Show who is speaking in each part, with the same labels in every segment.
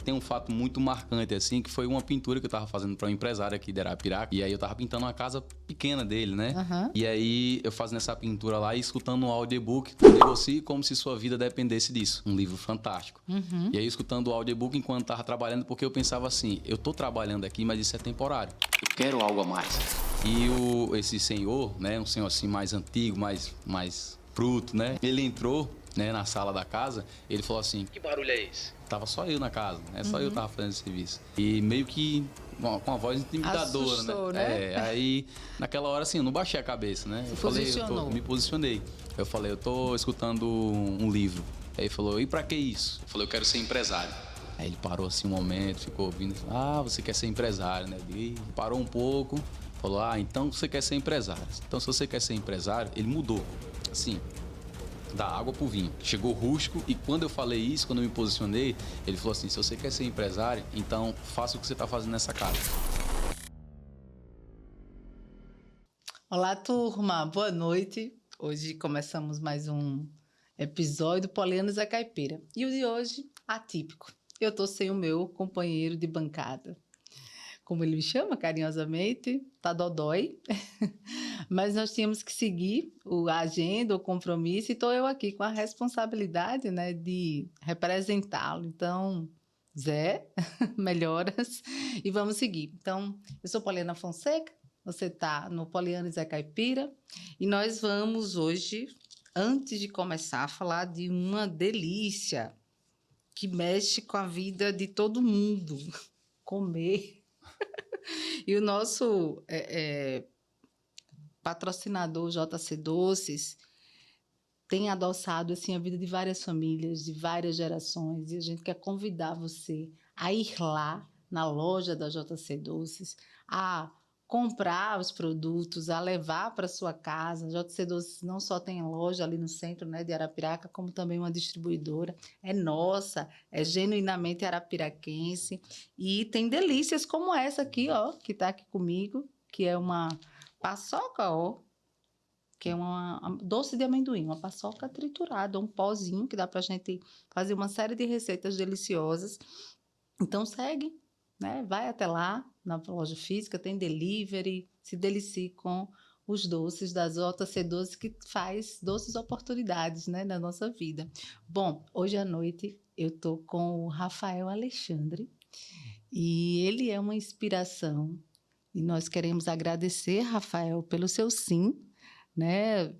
Speaker 1: tem um fato muito marcante, assim, que foi uma pintura que eu tava fazendo para um empresário aqui de Arapiraca. E aí eu tava pintando uma casa pequena dele, né?
Speaker 2: Aham.
Speaker 1: E aí eu fazendo essa pintura lá e escutando um audiobook, Negocie como se sua vida dependesse disso. Um livro fantástico.
Speaker 2: Uhum.
Speaker 1: E aí escutando o audiobook enquanto tava trabalhando, porque eu pensava assim, eu tô trabalhando aqui, mas isso é temporário. Eu quero algo a mais. E esse senhor, né, um senhor assim mais antigo, mais bruto, né? Ele entrou, né, na sala da casa, ele falou assim, que barulho é esse? Tava só eu na casa, né? Só eu tava fazendo esse serviço. E meio que com uma voz intimidadora,
Speaker 2: Assustou,
Speaker 1: né? Aí naquela hora assim, eu não baixei a cabeça, né? Me posicionei. Eu falei, eu tô escutando um livro. Aí ele falou, e pra que isso? Eu falei, eu quero ser empresário. Aí ele parou assim um momento, ficou ouvindo, falou, você quer ser empresário, né? Ele parou um pouco, falou, então você quer ser empresário. Então se você quer ser empresário, ele mudou, assim, da água pro vinho. Chegou rústico e quando eu falei isso, quando eu me posicionei, ele falou assim, se você quer ser empresário, então faça o que você tá fazendo nessa casa.
Speaker 2: Olá, turma. Boa noite. Hoje começamos mais um episódio Polianos é Caipira. E o de hoje, atípico. Eu tô sem o meu companheiro de bancada. Como ele me chama carinhosamente, tá dodói. Mas nós tínhamos que seguir a agenda, o compromisso, e estou eu aqui com a responsabilidade, né, de representá-lo. Então, Zé, melhoras e vamos seguir. Então, eu sou Poliana Fonseca, você está no Poliana Zé Caipira, e nós vamos hoje, antes de começar, a falar de uma delícia que mexe com a vida de todo mundo, comer. E o nosso patrocinador JC Doces tem adoçado assim a vida de várias famílias, de várias gerações, e a gente quer convidar você a ir lá na loja da JC Doces, a comprar os produtos, a levar para sua casa. A JC Doces não só tem loja ali no centro, né, de Arapiraca, como também uma distribuidora. É nossa, é genuinamente arapiraquense e tem delícias como essa aqui, ó, que está aqui comigo, que é uma paçoca, ó, que é uma doce de amendoim, uma paçoca triturada, um pozinho que dá para a gente fazer uma série de receitas deliciosas. Então segue, né? Vai até lá na loja física, tem delivery, se delicie com os doces da JC Doces, que faz doces oportunidades, né, na nossa vida. Bom, hoje à noite eu tô com o Rafael Alexandre e ele é uma inspiração. E nós queremos agradecer, Rafael, pelo seu sim, né?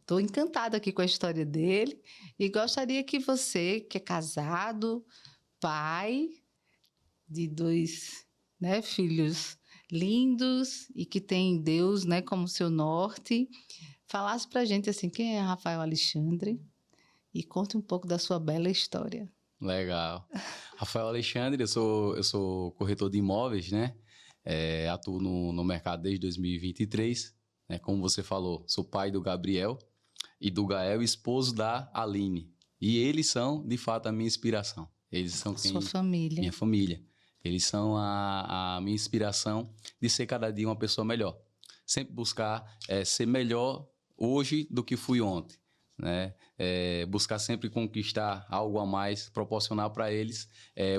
Speaker 2: Estou encantada aqui com a história dele e gostaria que você, que é casado, pai de dois, né, filhos lindos e que tem Deus, né, como seu norte, falasse para a gente assim, quem é Rafael Alexandre e conte um pouco da sua bela história.
Speaker 1: Legal. Rafael Alexandre, eu sou corretor de imóveis, né? Atuo no mercado desde 2023. Né? Como você falou, sou pai do Gabriel e do Gael, esposo da Aline. E eles são, de fato, a minha inspiração. Eles são
Speaker 2: Sua família.
Speaker 1: minha família. Eles são a minha inspiração de ser cada dia uma pessoa melhor. Sempre buscar ser melhor hoje do que fui ontem. Né? Buscar sempre conquistar algo a mais, proporcionar para eles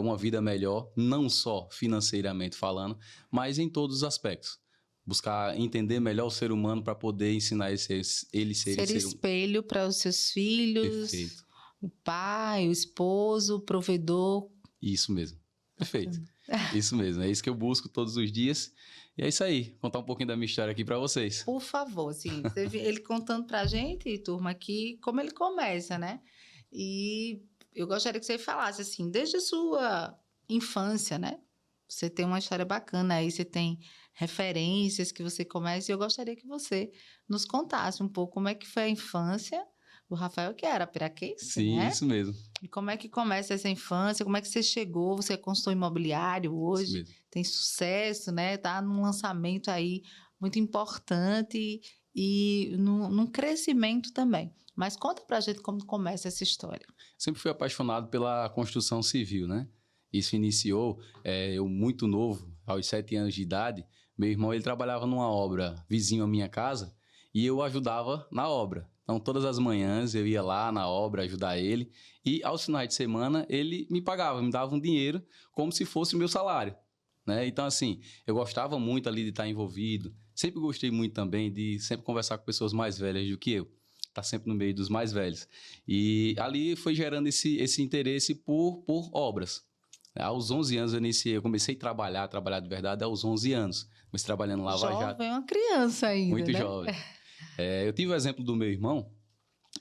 Speaker 1: uma vida melhor, não só financeiramente falando, mas em todos os aspectos. Buscar entender melhor o ser humano para poder ensinar eles
Speaker 2: ser espelho para os seus filhos,
Speaker 1: perfeito.
Speaker 2: O pai, o esposo, o provedor.
Speaker 1: Isso mesmo. Perfeito. Isso mesmo. É isso que eu busco todos os dias. E é isso aí. Contar um pouquinho da minha história aqui para vocês.
Speaker 2: Por favor, assim, ele contando pra gente, turma, aqui como ele começa, né? E eu gostaria que você falasse, assim, desde a sua infância, né? Você tem uma história bacana aí, você tem referências que você começa, e eu gostaria que você nos contasse um pouco como é que foi a infância do Rafael, que era piraquense,
Speaker 1: Sim,
Speaker 2: né?
Speaker 1: isso mesmo.
Speaker 2: E como é que começa essa infância? Como é que você chegou? Você é consultor imobiliário
Speaker 1: Isso
Speaker 2: hoje,
Speaker 1: mesmo.
Speaker 2: tem sucesso, né? Tá num lançamento aí muito importante e num crescimento também. Mas conta pra gente como começa essa história.
Speaker 1: Sempre fui apaixonado pela construção civil, né? Isso iniciou eu muito novo, aos 7 anos de idade. Meu irmão ele trabalhava numa obra vizinho à minha casa e eu ajudava na obra. Então, todas as manhãs eu ia lá na obra ajudar ele. E aos finais de semana ele me pagava, me dava um dinheiro como se fosse o meu salário, né? Então, assim, eu gostava muito ali de estar envolvido. Sempre gostei muito também de sempre conversar com pessoas mais velhas do que eu. Estar sempre no meio dos mais velhos. E ali foi gerando esse interesse por obras. Aos 11 anos eu comecei a trabalhar de verdade aos 11 anos. Comecei trabalhando em Lava Jato.
Speaker 2: Jovem, uma criança ainda,
Speaker 1: muito
Speaker 2: né?
Speaker 1: jovem. Eu tive o exemplo do meu irmão.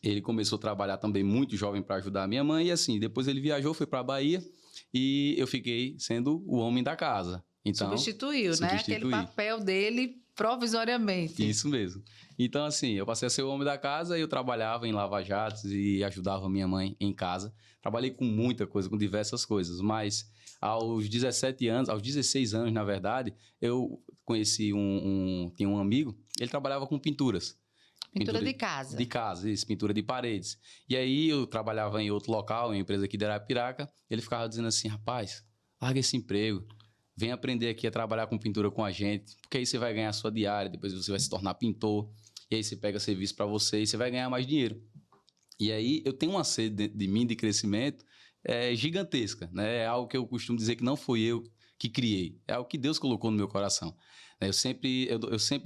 Speaker 1: Ele começou a trabalhar também muito jovem para ajudar a minha mãe. E assim, depois ele viajou, foi para a Bahia. E eu fiquei sendo o homem da casa. Então,
Speaker 2: substituiu, né? Aquele papel dele provisoriamente.
Speaker 1: Isso mesmo. Então, assim, eu passei a ser o homem da casa e eu trabalhava em lava-jatos e ajudava minha mãe em casa. Trabalhei com muita coisa, com diversas coisas, mas aos 17 anos, aos 16 anos, na verdade, eu conheci tinha um amigo, ele trabalhava com pinturas.
Speaker 2: Pintura de casa.
Speaker 1: De casa, isso, pintura de paredes. E aí eu trabalhava em outro local, em uma empresa aqui de Arapiraca, ele ficava dizendo assim, rapaz, larga esse emprego, vem aprender aqui a trabalhar com pintura com a gente, porque aí você vai ganhar a sua diária, depois você vai se tornar pintor, e aí você pega serviço para você e você vai ganhar mais dinheiro. E aí eu tenho uma sede dentro de mim de crescimento gigantesca, né? É algo que eu costumo dizer que não fui eu que criei, é algo que Deus colocou no meu coração. Eu sempre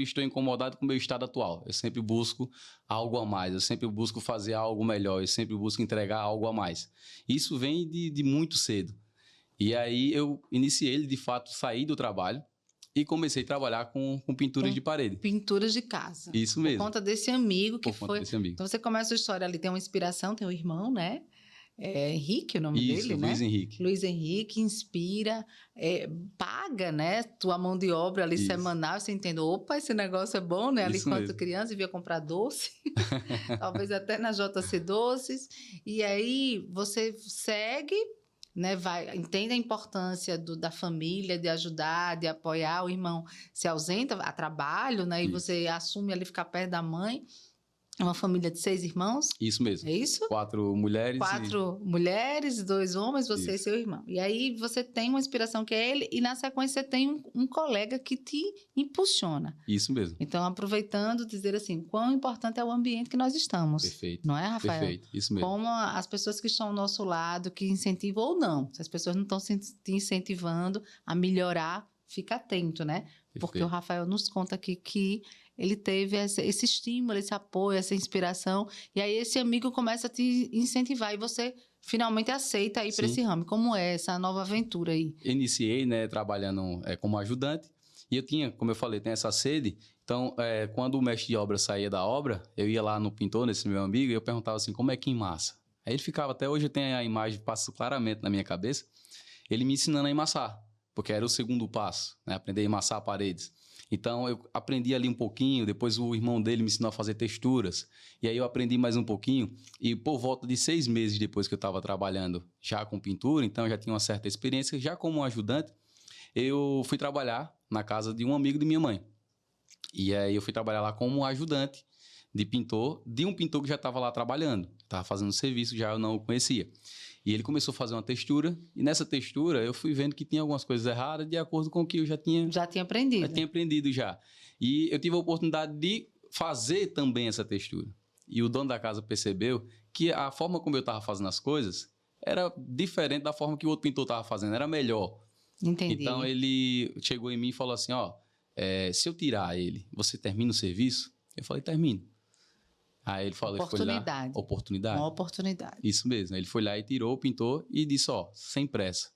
Speaker 1: estou incomodado com o meu estado atual, eu sempre busco algo a mais, eu sempre busco fazer algo melhor, eu sempre busco entregar algo a mais. Isso vem de muito cedo. E aí eu iniciei ele, de fato, saí do trabalho e comecei a trabalhar com pinturas de parede.
Speaker 2: Pinturas de casa.
Speaker 1: Isso mesmo.
Speaker 2: Por conta desse amigo que foi... Desse amigo. Então você começa a história ali, tem uma inspiração, tem um irmão, né? Henrique, o nome dele, né?
Speaker 1: Luiz Henrique.
Speaker 2: Luiz Henrique inspira, paga, né? Tua mão de obra ali semanal, você entende, opa, esse negócio é bom, né? Ali quando criança, devia comprar doce, talvez até na JC Doces. E aí você segue, né, entende a importância da família, de ajudar, de apoiar. O irmão se ausenta a trabalho, né, e você assume ali ficar perto da mãe. Uma família de 6 irmãos?
Speaker 1: Isso mesmo.
Speaker 2: É isso?
Speaker 1: 4 mulheres.
Speaker 2: 4 mulheres, 2 homens, você e seu irmão. E aí você tem uma inspiração que é ele, e na sequência você tem um colega que te impulsiona.
Speaker 1: Isso mesmo.
Speaker 2: Então, aproveitando, dizer assim, quão importante é o ambiente que nós estamos.
Speaker 1: Perfeito.
Speaker 2: Não é, Rafael?
Speaker 1: Perfeito, isso mesmo.
Speaker 2: Como as pessoas que estão ao nosso lado, que incentivam ou não. Se as pessoas não estão te incentivando a melhorar, fica atento, né? Perfeito. Porque o Rafael nos conta aqui que ele teve esse estímulo, esse apoio, essa inspiração. E aí esse amigo começa a te incentivar e você finalmente aceita ir para esse ramo. Como é essa nova aventura aí?
Speaker 1: Iniciei, né, trabalhando como ajudante. E eu tinha, como eu falei, tem essa sede. Então, quando o mestre de obra saía da obra, eu ia lá no pintor, nesse meu amigo, e eu perguntava assim, como é que emassa? Aí ele ficava, até hoje eu tenho a imagem, passa claramente na minha cabeça, ele me ensinando a emassar, porque era o segundo passo, né, aprender a emassar paredes. Então, eu aprendi ali um pouquinho, depois o irmão dele me ensinou a fazer texturas, e aí eu aprendi mais um pouquinho, e por volta de 6 meses depois que eu estava trabalhando já com pintura, então eu já tinha uma certa experiência, já como ajudante, eu fui trabalhar na casa de um amigo de minha mãe. E aí eu fui trabalhar lá como ajudante de um pintor que já estava lá trabalhando, estava fazendo serviço, já eu não o conhecia. E ele começou a fazer uma textura, e nessa textura eu fui vendo que tinha algumas coisas erradas de acordo com o que eu já tinha aprendido. Já tinha aprendido já. E eu tive a oportunidade de fazer também essa textura. E o dono da casa percebeu que a forma como eu estava fazendo as coisas era diferente da forma que o outro pintor estava fazendo, era melhor.
Speaker 2: Entendi.
Speaker 1: Então ele chegou em mim e falou assim, se eu tirar ele, você termina o serviço? Eu falei, termino. Aí ele falou,
Speaker 2: oportunidade.
Speaker 1: Oportunidade.
Speaker 2: Uma oportunidade.
Speaker 1: Isso mesmo. Ele foi lá e tirou o pintor e disse, sem pressa.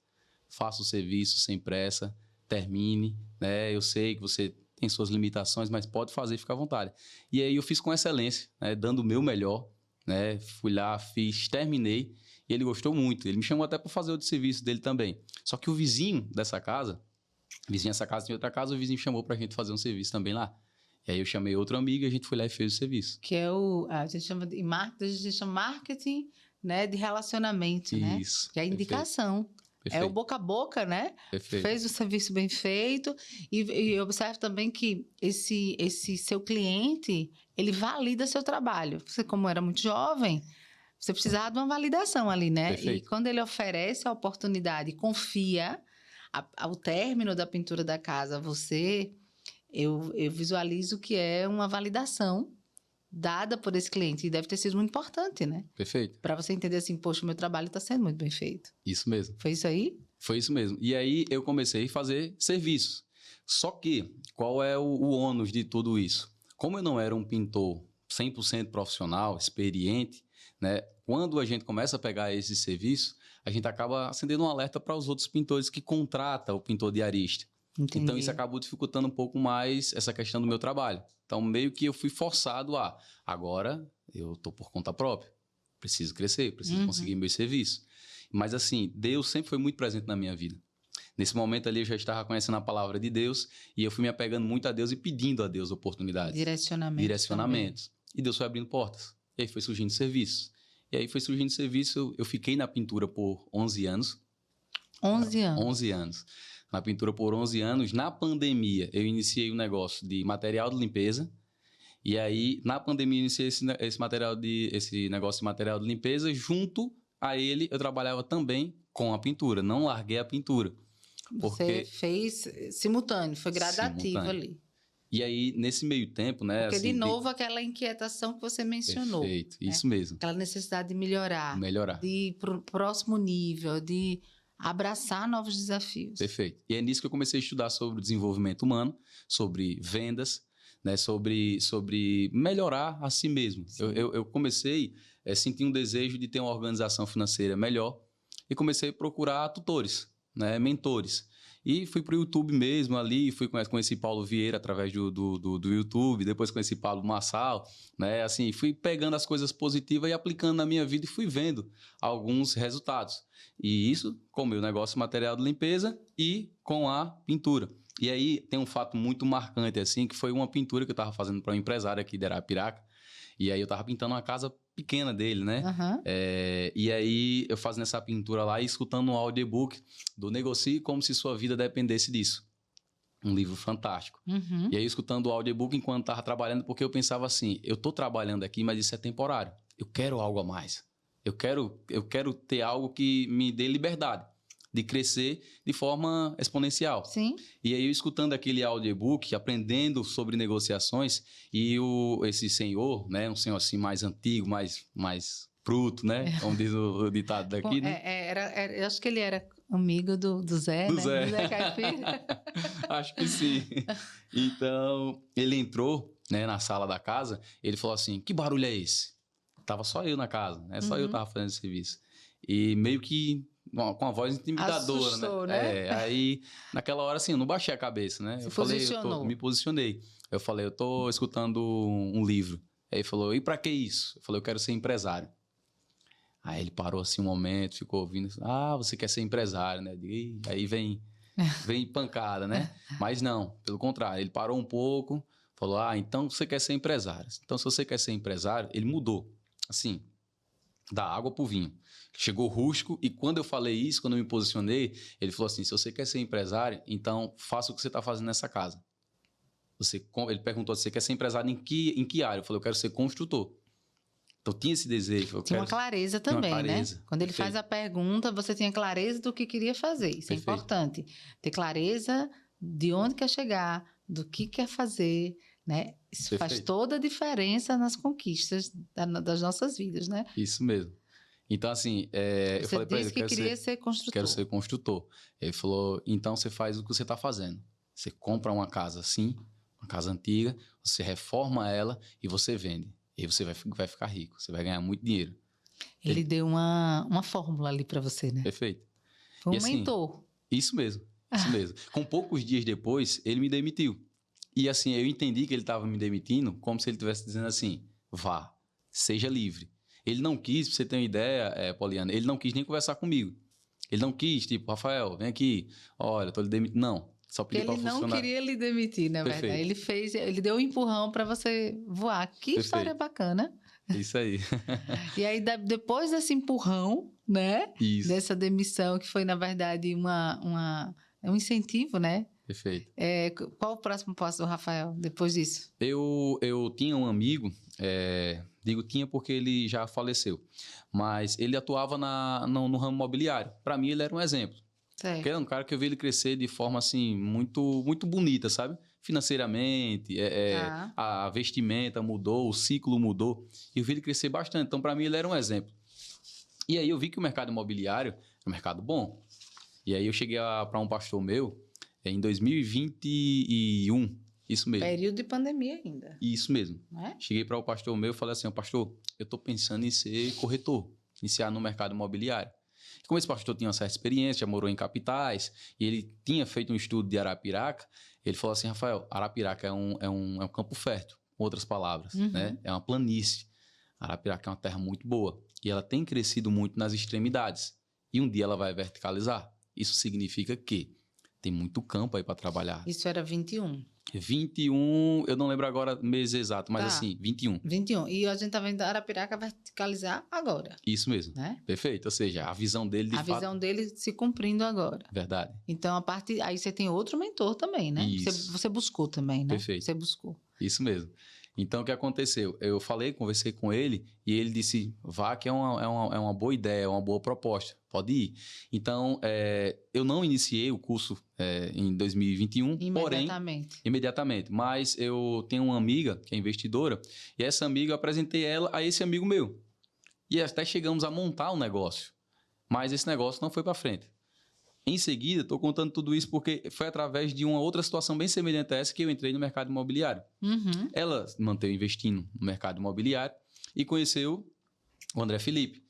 Speaker 1: Faça o serviço sem pressa, termine, né? Eu sei que você tem suas limitações, mas pode fazer, fica à vontade. E aí eu fiz com excelência, né? Dando o meu melhor, né? Fui lá, fiz, terminei. E ele gostou muito. Ele me chamou até para fazer outro serviço dele também. Só que o vizinho dessa casa, tinha outra casa, o vizinho chamou para a gente fazer um serviço também lá. E aí eu chamei outro amigo e a gente foi lá e fez o serviço.
Speaker 2: Que é a gente chama de marketing, né, de relacionamento, né?
Speaker 1: Isso.
Speaker 2: Que é a indicação. Perfeito. É o boca a boca, né?
Speaker 1: Perfeito.
Speaker 2: Fez o serviço bem feito. E observe também que esse seu cliente, ele valida seu trabalho. Você, como era muito jovem, você precisava de uma validação ali, né?
Speaker 1: Perfeito.
Speaker 2: E quando ele oferece a oportunidade, confia, ao término da pintura da casa, eu visualizo que é uma validação dada por esse cliente. E deve ter sido muito importante, né?
Speaker 1: Perfeito.
Speaker 2: Para você entender assim, poxa, o meu trabalho está sendo muito bem feito.
Speaker 1: Isso mesmo.
Speaker 2: Foi isso aí?
Speaker 1: Foi isso mesmo. E aí eu comecei a fazer serviços. Só que, qual é o ônus de tudo isso? Como eu não era um pintor 100% profissional, experiente, né? Quando a gente começa a pegar esse serviço, a gente acaba acendendo um alerta para os outros pintores que contratam o pintor diarista.
Speaker 2: Entendi.
Speaker 1: Então, isso acabou dificultando um pouco mais essa questão do meu trabalho. Então, meio que eu fui forçado agora eu estou por conta própria. Preciso crescer, preciso conseguir meus serviços. Mas, assim, Deus sempre foi muito presente na minha vida. Nesse momento ali, eu já estava conhecendo a palavra de Deus e eu fui me apegando muito a Deus e pedindo a Deus oportunidades. Direcionamentos. E Deus foi abrindo portas. E aí foi surgindo serviços. E aí foi surgindo serviço, eu fiquei na pintura por 11 anos.
Speaker 2: 11 anos?
Speaker 1: 11 anos. Na pintura por 11 anos. Na pandemia, eu iniciei um negócio de material de limpeza. E aí, na pandemia, eu iniciei esse negócio de material de limpeza. Junto a ele, eu trabalhava também com a pintura. Não larguei a pintura.
Speaker 2: Você fez simultâneo, foi gradativo ali.
Speaker 1: E aí, nesse meio tempo, né?
Speaker 2: Porque,
Speaker 1: assim,
Speaker 2: de novo, aquela inquietação que você mencionou.
Speaker 1: Perfeito,
Speaker 2: né?
Speaker 1: isso mesmo.
Speaker 2: Aquela necessidade de melhorar.
Speaker 1: Melhorar.
Speaker 2: De ir para o próximo nível, de abraçar novos desafios.
Speaker 1: Perfeito. E é nisso que eu comecei a estudar sobre o desenvolvimento humano, sobre vendas, né? sobre melhorar a si mesmo. Eu comecei a sentir um desejo de ter uma organização financeira melhor e comecei a procurar tutores, né? Mentores. E fui para o YouTube mesmo ali, conheci Paulo Vieira através do YouTube, depois conheci Pablo Marçal, né? Assim, fui pegando as coisas positivas e aplicando na minha vida e fui vendo alguns resultados. E isso com o meu negócio material de limpeza e com a pintura. E aí tem um fato muito marcante, assim, que foi uma pintura que eu estava fazendo para um empresário aqui de Arapiraca. E aí eu estava pintando uma casa pequena dele, né? E aí eu fazendo essa pintura lá e escutando um audiobook do Negocie Como Se Sua Vida Dependesse Disso. Um livro fantástico. E aí escutando o audiobook enquanto estava trabalhando, porque eu pensava assim, eu estou trabalhando aqui, mas isso é temporário. Eu quero algo a mais. Eu quero ter algo que me dê liberdade de crescer de forma exponencial.
Speaker 2: Sim.
Speaker 1: E aí eu escutando aquele audiobook, aprendendo sobre negociações, e esse senhor, né, um senhor assim mais antigo, mais bruto, né, como diz o ditado daqui, né?
Speaker 2: Eu acho que ele era amigo do Zé, né?
Speaker 1: Zé.
Speaker 2: Do Zé Caipira.
Speaker 1: Acho que sim. Então, ele entrou, né, na sala da casa, ele falou assim, que barulho é esse? Tava só eu na casa, né? Só eu tava fazendo esse serviço. E meio que com a voz intimidadora,
Speaker 2: assustou,
Speaker 1: né? Aí, naquela hora, assim, eu não baixei a cabeça, né? Me posicionei. Eu falei, eu tô escutando um livro. Aí ele falou, e pra que isso? Eu falei, eu quero ser empresário. Aí ele parou assim um momento, ficou ouvindo. Você quer ser empresário, né? E aí vem pancada, né? Mas não, pelo contrário. Ele parou um pouco, falou, então você quer ser empresário. Então, se você quer ser empresário, ele mudou. Assim, da água pro vinho. Chegou rústico e quando eu falei isso, quando eu me posicionei, ele falou assim, se você quer ser empresário, então faça o que você está fazendo nessa casa. Ele perguntou, você quer ser empresário em que área? Eu falei, eu quero ser construtor. Então tinha esse desejo.
Speaker 2: Tinha uma clareza também, né? Quando ele faz a pergunta, você tinha clareza do que queria fazer. Isso é importante. Ter clareza de onde quer chegar, do que quer fazer, né? Isso faz toda a diferença nas conquistas das nossas vidas, né?
Speaker 1: Isso mesmo. Então, assim, eu falei para ele,
Speaker 2: queria ser construtor.
Speaker 1: Quero ser construtor. Ele falou, então você faz o que você está fazendo. Você compra uma casa assim, uma casa antiga, você reforma ela e você vende. E aí você vai ficar rico, você vai ganhar muito dinheiro.
Speaker 2: Ele deu uma fórmula ali para você, né?
Speaker 1: Perfeito.
Speaker 2: Foi um mentor.
Speaker 1: Isso mesmo. Com poucos dias depois, ele me demitiu. E assim, eu entendi que ele estava me demitindo como se ele estivesse dizendo assim, vá, seja livre. Ele não quis, pra você ter uma ideia, Poliana, ele não quis nem conversar comigo. Ele não quis, tipo, Rafael, vem aqui, olha, tô lhe demitindo. Não, só pedi para funcionar.
Speaker 2: Ele não queria lhe demitir, na verdade. Ele deu um empurrão para você voar. Que história bacana.
Speaker 1: Isso aí.
Speaker 2: E aí, depois desse empurrão, né?
Speaker 1: Isso.
Speaker 2: Dessa demissão, que foi, na verdade, um incentivo, né?
Speaker 1: Perfeito.
Speaker 2: Qual o próximo passo do Rafael, depois disso?
Speaker 1: Eu tinha um amigo, digo tinha porque ele já faleceu, mas ele atuava no ramo imobiliário. Para mim, ele era um exemplo. Porque era um cara que eu vi ele crescer de forma, assim, muito, muito bonita, sabe? financeiramente, a vestimenta mudou, o ciclo mudou. E eu vi ele crescer bastante. Então, para mim, ele era um exemplo. E aí eu vi que o mercado imobiliário é um mercado bom. E aí eu cheguei para um pastor meu em 2021. Isso mesmo.
Speaker 2: Período de pandemia ainda.
Speaker 1: Isso mesmo.
Speaker 2: É?
Speaker 1: Cheguei para o pastor meu e falei assim, pastor, eu estou pensando em ser corretor, iniciar no mercado imobiliário. Como esse pastor tinha uma certa experiência, já morou em capitais, e ele tinha feito um estudo de Arapiraca, ele falou assim, Rafael, Arapiraca é um campo fértil, com outras palavras, né? É uma planície. Arapiraca é uma terra muito boa, e ela tem crescido muito nas extremidades, e um dia ela vai verticalizar. Isso significa que tem muito campo aí para trabalhar.
Speaker 2: Isso era 21.
Speaker 1: 21, eu não lembro agora o mês exato, mas assim, 21.
Speaker 2: 21. E a gente tá vendo a Arapiraca verticalizar agora.
Speaker 1: Isso mesmo.
Speaker 2: Né?
Speaker 1: Perfeito. Ou seja, a visão dele de fato...
Speaker 2: A visão dele se cumprindo agora.
Speaker 1: Verdade.
Speaker 2: Então, a parte... Aí você tem outro mentor também, né?
Speaker 1: Isso.
Speaker 2: Você buscou também, né?
Speaker 1: Perfeito.
Speaker 2: Você buscou.
Speaker 1: Isso mesmo. Então, o que aconteceu? Eu conversei com ele e ele disse, vá que é uma boa ideia, é uma boa proposta, pode ir. Então, eu não iniciei o curso em 2021, imediatamente. Mas eu tenho uma amiga que é investidora e essa amiga, eu apresentei ela a esse amigo meu. E até chegamos a montar um negócio, mas esse negócio não foi para frente. Em seguida, estou contando tudo isso porque foi através de uma outra situação bem semelhante a essa que eu entrei no mercado imobiliário. Ela manteve investindo no mercado imobiliário e conheceu o André Felipe.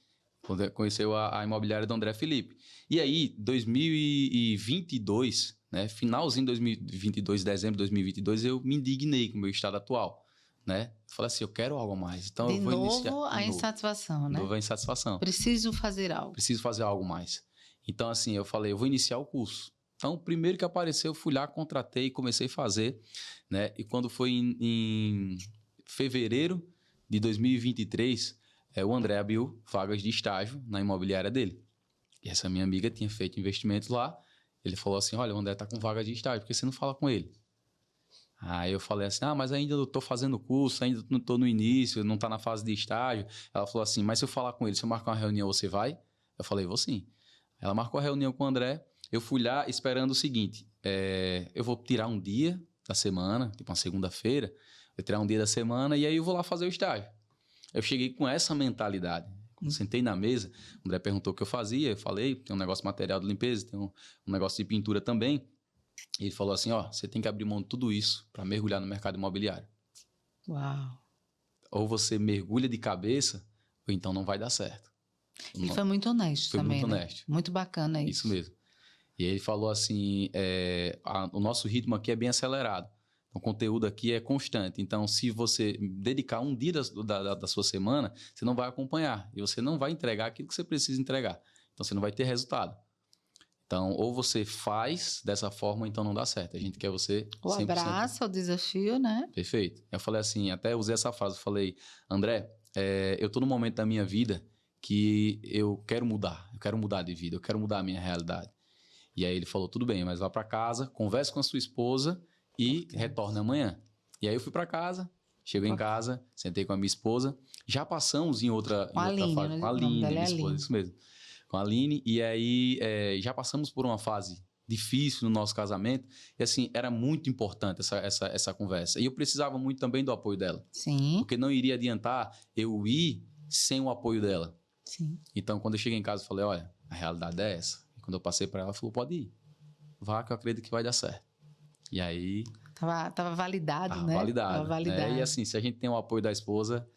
Speaker 1: Conheceu a imobiliária do André Felipe. E aí, 2022, né, finalzinho de 2022, dezembro de 2022, eu me indignei com o meu estado atual. Né? Falei assim, eu quero algo a mais. Então eu vou iniciar.
Speaker 2: De novo a insatisfação, né?
Speaker 1: De novo a insatisfação.
Speaker 2: Preciso fazer algo.
Speaker 1: Preciso fazer algo mais. Então, assim, eu falei, eu vou iniciar o curso. Então, o primeiro que apareceu, eu fui lá, contratei e comecei a fazer, né? E quando foi em fevereiro de 2023, o André abriu vagas de estágio na imobiliária dele. E essa minha amiga tinha feito investimentos lá. Ele falou assim, olha, o André está com vaga de estágio, por que você não fala com ele? Aí eu falei assim, mas ainda eu estou fazendo curso, ainda não estou no início, não está na fase de estágio. Ela falou assim, mas se eu falar com ele, se eu marcar uma reunião, você vai? Eu falei, vou sim. Ela marcou a reunião com o André, eu fui lá esperando o seguinte, eu vou tirar um dia da semana, tipo uma segunda-feira, eu tirar um dia da semana e aí eu vou lá fazer o estágio. Eu cheguei com essa mentalidade. Quando sentei na mesa, o André perguntou o que eu fazia, eu falei, tem um negócio de material de limpeza, tem um negócio de pintura também. E ele falou assim, você tem que abrir mão de tudo isso para mergulhar no mercado imobiliário.
Speaker 2: Uau!
Speaker 1: Ou você mergulha de cabeça, ou então não vai dar certo.
Speaker 2: E foi muito honesto também,
Speaker 1: muito
Speaker 2: né?
Speaker 1: honesto.
Speaker 2: Muito bacana isso.
Speaker 1: Isso mesmo. E ele falou assim, o nosso ritmo aqui é bem acelerado. O conteúdo aqui é constante. Então, se você dedicar um dia da sua semana, você não vai acompanhar. E você não vai entregar aquilo que você precisa entregar. Então, você não vai ter resultado. Então, ou você faz dessa forma, ou então não dá certo. A gente quer você 100%.
Speaker 2: O abraço ao desafio, né?
Speaker 1: Perfeito. Eu falei assim, até usei essa frase, eu falei, André, eu tô num momento da minha vida que eu quero mudar de vida, eu quero mudar a minha realidade. E aí ele falou, tudo bem, mas vá para casa, converse com a sua esposa e retorne amanhã. E aí eu fui para casa, cheguei em casa, sentei com a minha esposa, já passamos em outra
Speaker 2: Aline,
Speaker 1: fase,
Speaker 2: né?
Speaker 1: com a Aline, minha
Speaker 2: esposa,
Speaker 1: Aline. Isso mesmo, com a Aline, e aí já passamos por uma fase difícil no nosso casamento, e assim, era muito importante essa conversa. E eu precisava muito também do apoio dela.
Speaker 2: Sim.
Speaker 1: Porque não iria adiantar eu ir sem o apoio dela.
Speaker 2: Sim.
Speaker 1: Então, quando eu cheguei em casa, eu falei, olha, a realidade é essa. E quando eu passei para ela, ela falou, pode ir. Vá que eu acredito que vai dar certo. E aí...
Speaker 2: Tava validado, né?
Speaker 1: Tava validado. E assim, se a gente tem o apoio da esposa...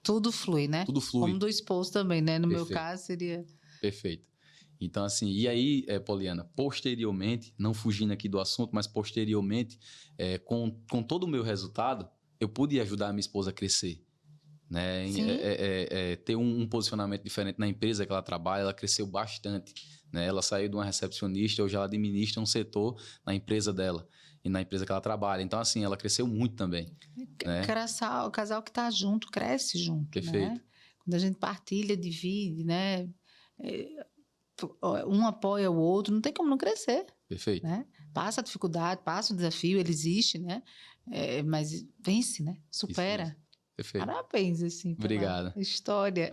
Speaker 2: Tudo flui, né?
Speaker 1: Tudo flui.
Speaker 2: Como do esposo também, né? No
Speaker 1: Perfeito.
Speaker 2: meu caso, seria...
Speaker 1: Perfeito. Então, assim, e aí, Poliana, posteriormente, não fugindo aqui do assunto, mas posteriormente, com todo o meu resultado, eu pude ajudar a minha esposa a crescer. Né? Ter um posicionamento diferente na empresa que ela trabalha, ela cresceu bastante. Né? Ela saiu de uma recepcionista, hoje ela administra um setor na empresa dela e na empresa que ela trabalha. Então, assim, ela cresceu muito também. Né?
Speaker 2: O casal que está junto, cresce junto.
Speaker 1: Perfeito.
Speaker 2: Né? Quando a gente partilha, divide, né? Um apoia o outro, não tem como não crescer.
Speaker 1: Perfeito.
Speaker 2: Né? Passa a dificuldade, passa o desafio, ele existe, né? Mas vence, né? Supera.
Speaker 1: Perfeito.
Speaker 2: Parabéns, assim, pela
Speaker 1: Obrigado.
Speaker 2: História.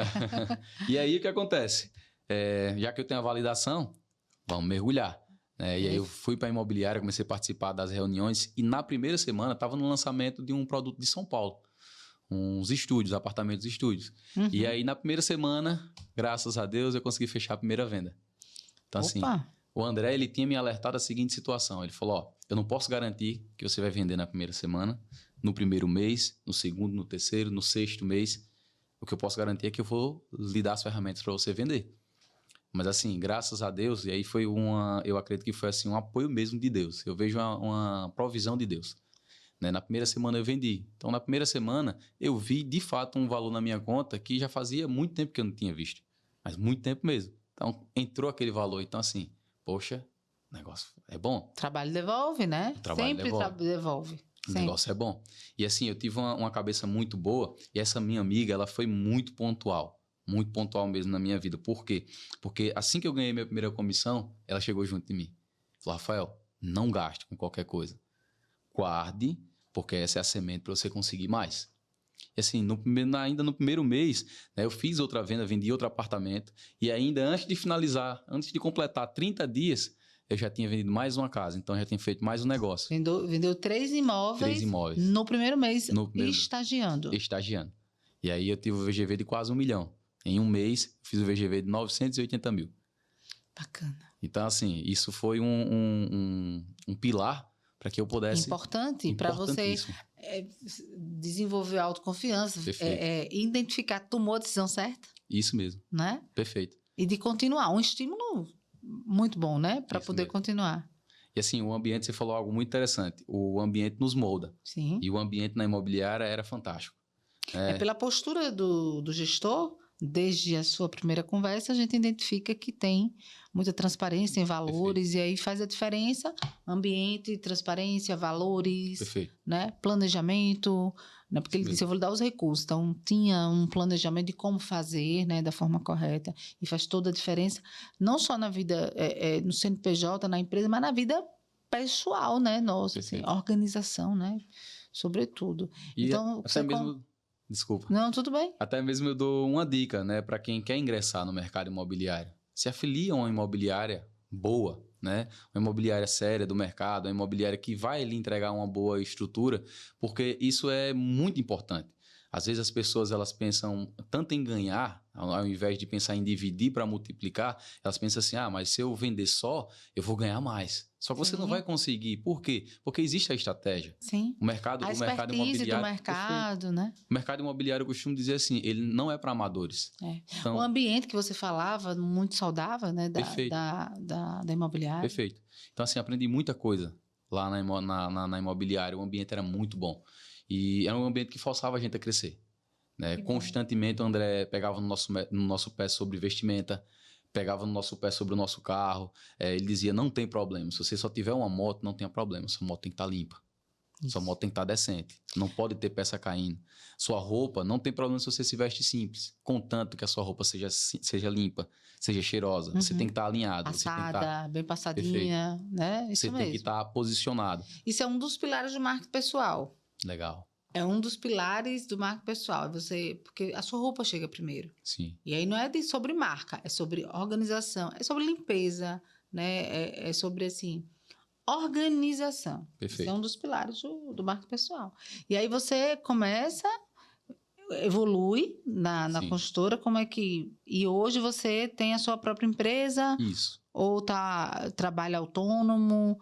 Speaker 1: E aí, o que acontece? Já que eu tenho a validação, vamos mergulhar. E aí eu fui para a imobiliária, comecei a participar das reuniões e na primeira semana estava no lançamento de um produto de São Paulo. Uns estúdios, apartamentos estúdios. E aí na primeira semana, graças a Deus, eu consegui fechar a primeira venda. Então assim, o André, ele tinha me alertado da seguinte situação. Ele falou, ó, eu não posso garantir que você vai vender na primeira semana, no primeiro mês, no segundo, no terceiro, no sexto mês. O que eu posso garantir é que eu vou lhe dar as ferramentas para você vender. Mas assim, graças a Deus, e aí foi eu acredito que foi assim um apoio mesmo de Deus. Eu vejo uma provisão de Deus. Na primeira semana eu vendi. Então, na primeira semana, eu vi de fato um valor na minha conta que já fazia muito tempo que eu não tinha visto. Mas muito tempo mesmo. Então, entrou aquele valor. Então, assim, poxa, o negócio é bom.
Speaker 2: Trabalho devolve, né? Sempre devolve.
Speaker 1: O negócio é bom. E assim, eu tive uma cabeça muito boa e essa minha amiga, ela foi muito pontual mesmo na minha vida. Por quê? Porque assim que eu ganhei minha primeira comissão, ela chegou junto de mim. Falou, Rafael, não gaste com qualquer coisa. Guarde, porque essa é a semente para você conseguir mais. E assim, ainda no primeiro mês, né, eu fiz outra venda, vendi outro apartamento e ainda antes de completar 30 dias, eu já tinha vendido mais uma casa, então já tinha feito mais um negócio.
Speaker 2: Vendeu 3 imóveis no primeiro mês, estagiando.
Speaker 1: E aí eu tive o VGV de quase 1 milhão. Em um mês, fiz o VGV de 980 mil.
Speaker 2: Bacana.
Speaker 1: Então, assim, isso foi um pilar para que eu pudesse...
Speaker 2: Importante para você desenvolver a autoconfiança, identificar, tomou a decisão certa.
Speaker 1: Isso mesmo.
Speaker 2: Né?
Speaker 1: Perfeito.
Speaker 2: E de continuar, um estímulo muito bom, né? Para poder continuar.
Speaker 1: E assim, o ambiente, você falou algo muito interessante. O ambiente nos molda.
Speaker 2: Sim.
Speaker 1: E o ambiente na imobiliária era fantástico.
Speaker 2: Pela postura do gestor, desde a sua primeira conversa, a gente identifica que tem muita transparência em valores. Perfeito. E aí faz a diferença, ambiente, transparência, valores, né? Planejamento, né? Porque ele disse, eu vou lhe dar os recursos. Então, tinha um planejamento de como fazer, né? Da forma correta. E faz toda a diferença, não só na vida, no CNPJ, na empresa, mas na vida pessoal, né? Nossa, assim, organização, né? Sobretudo.
Speaker 1: E então, até mesmo... Desculpa.
Speaker 2: Não, tudo bem.
Speaker 1: Até mesmo eu dou uma dica, né, para quem quer ingressar no mercado imobiliário. Se afilia a uma imobiliária boa, né? Uma imobiliária séria do mercado, uma imobiliária que vai lhe entregar uma boa estrutura, porque isso é muito importante. Às vezes as pessoas elas pensam tanto em ganhar, ao invés de pensar em dividir para multiplicar, elas pensam assim, mas se eu vender só, eu vou ganhar mais. Só que você não vai conseguir. Por quê? Porque existe a estratégia.
Speaker 2: Sim.
Speaker 1: O mercado imobiliário...
Speaker 2: do mercado, né?
Speaker 1: O mercado imobiliário, eu costumo dizer assim, ele não é para amadores.
Speaker 2: Então, o ambiente que você falava, muito saudável, né? Da imobiliária.
Speaker 1: Perfeito. Então, assim, aprendi muita coisa lá na imobiliária. O ambiente era muito bom. E era um ambiente que forçava a gente a crescer. Né? Constantemente o André pegava no nosso pé sobre vestimenta, pegava no nosso pé sobre o nosso carro. Ele dizia, não tem problema. Se você só tiver uma moto, não tem problema. Sua moto tem que estar limpa. Isso. Sua moto tem que estar decente. Não pode ter peça caindo. Sua roupa, não tem problema se você se veste simples. Contanto que a sua roupa seja limpa, seja cheirosa. Você tem que estar alinhado.
Speaker 2: Passada, bem passadinha. Né? Isso
Speaker 1: você
Speaker 2: mesmo.
Speaker 1: tem que estar posicionado.
Speaker 2: Isso é um dos pilares do marketing pessoal.
Speaker 1: Legal.
Speaker 2: É um dos pilares do marketing pessoal. Porque a sua roupa chega primeiro.
Speaker 1: Sim.
Speaker 2: E aí não é sobre marca, é sobre organização, é sobre limpeza, né? É sobre, assim, organização.
Speaker 1: Perfeito.
Speaker 2: Isso é um dos pilares do marketing pessoal. E aí você começa, evolui na consultora, como é que... E hoje você tem a sua própria empresa?
Speaker 1: Isso.
Speaker 2: Ou trabalha autônomo?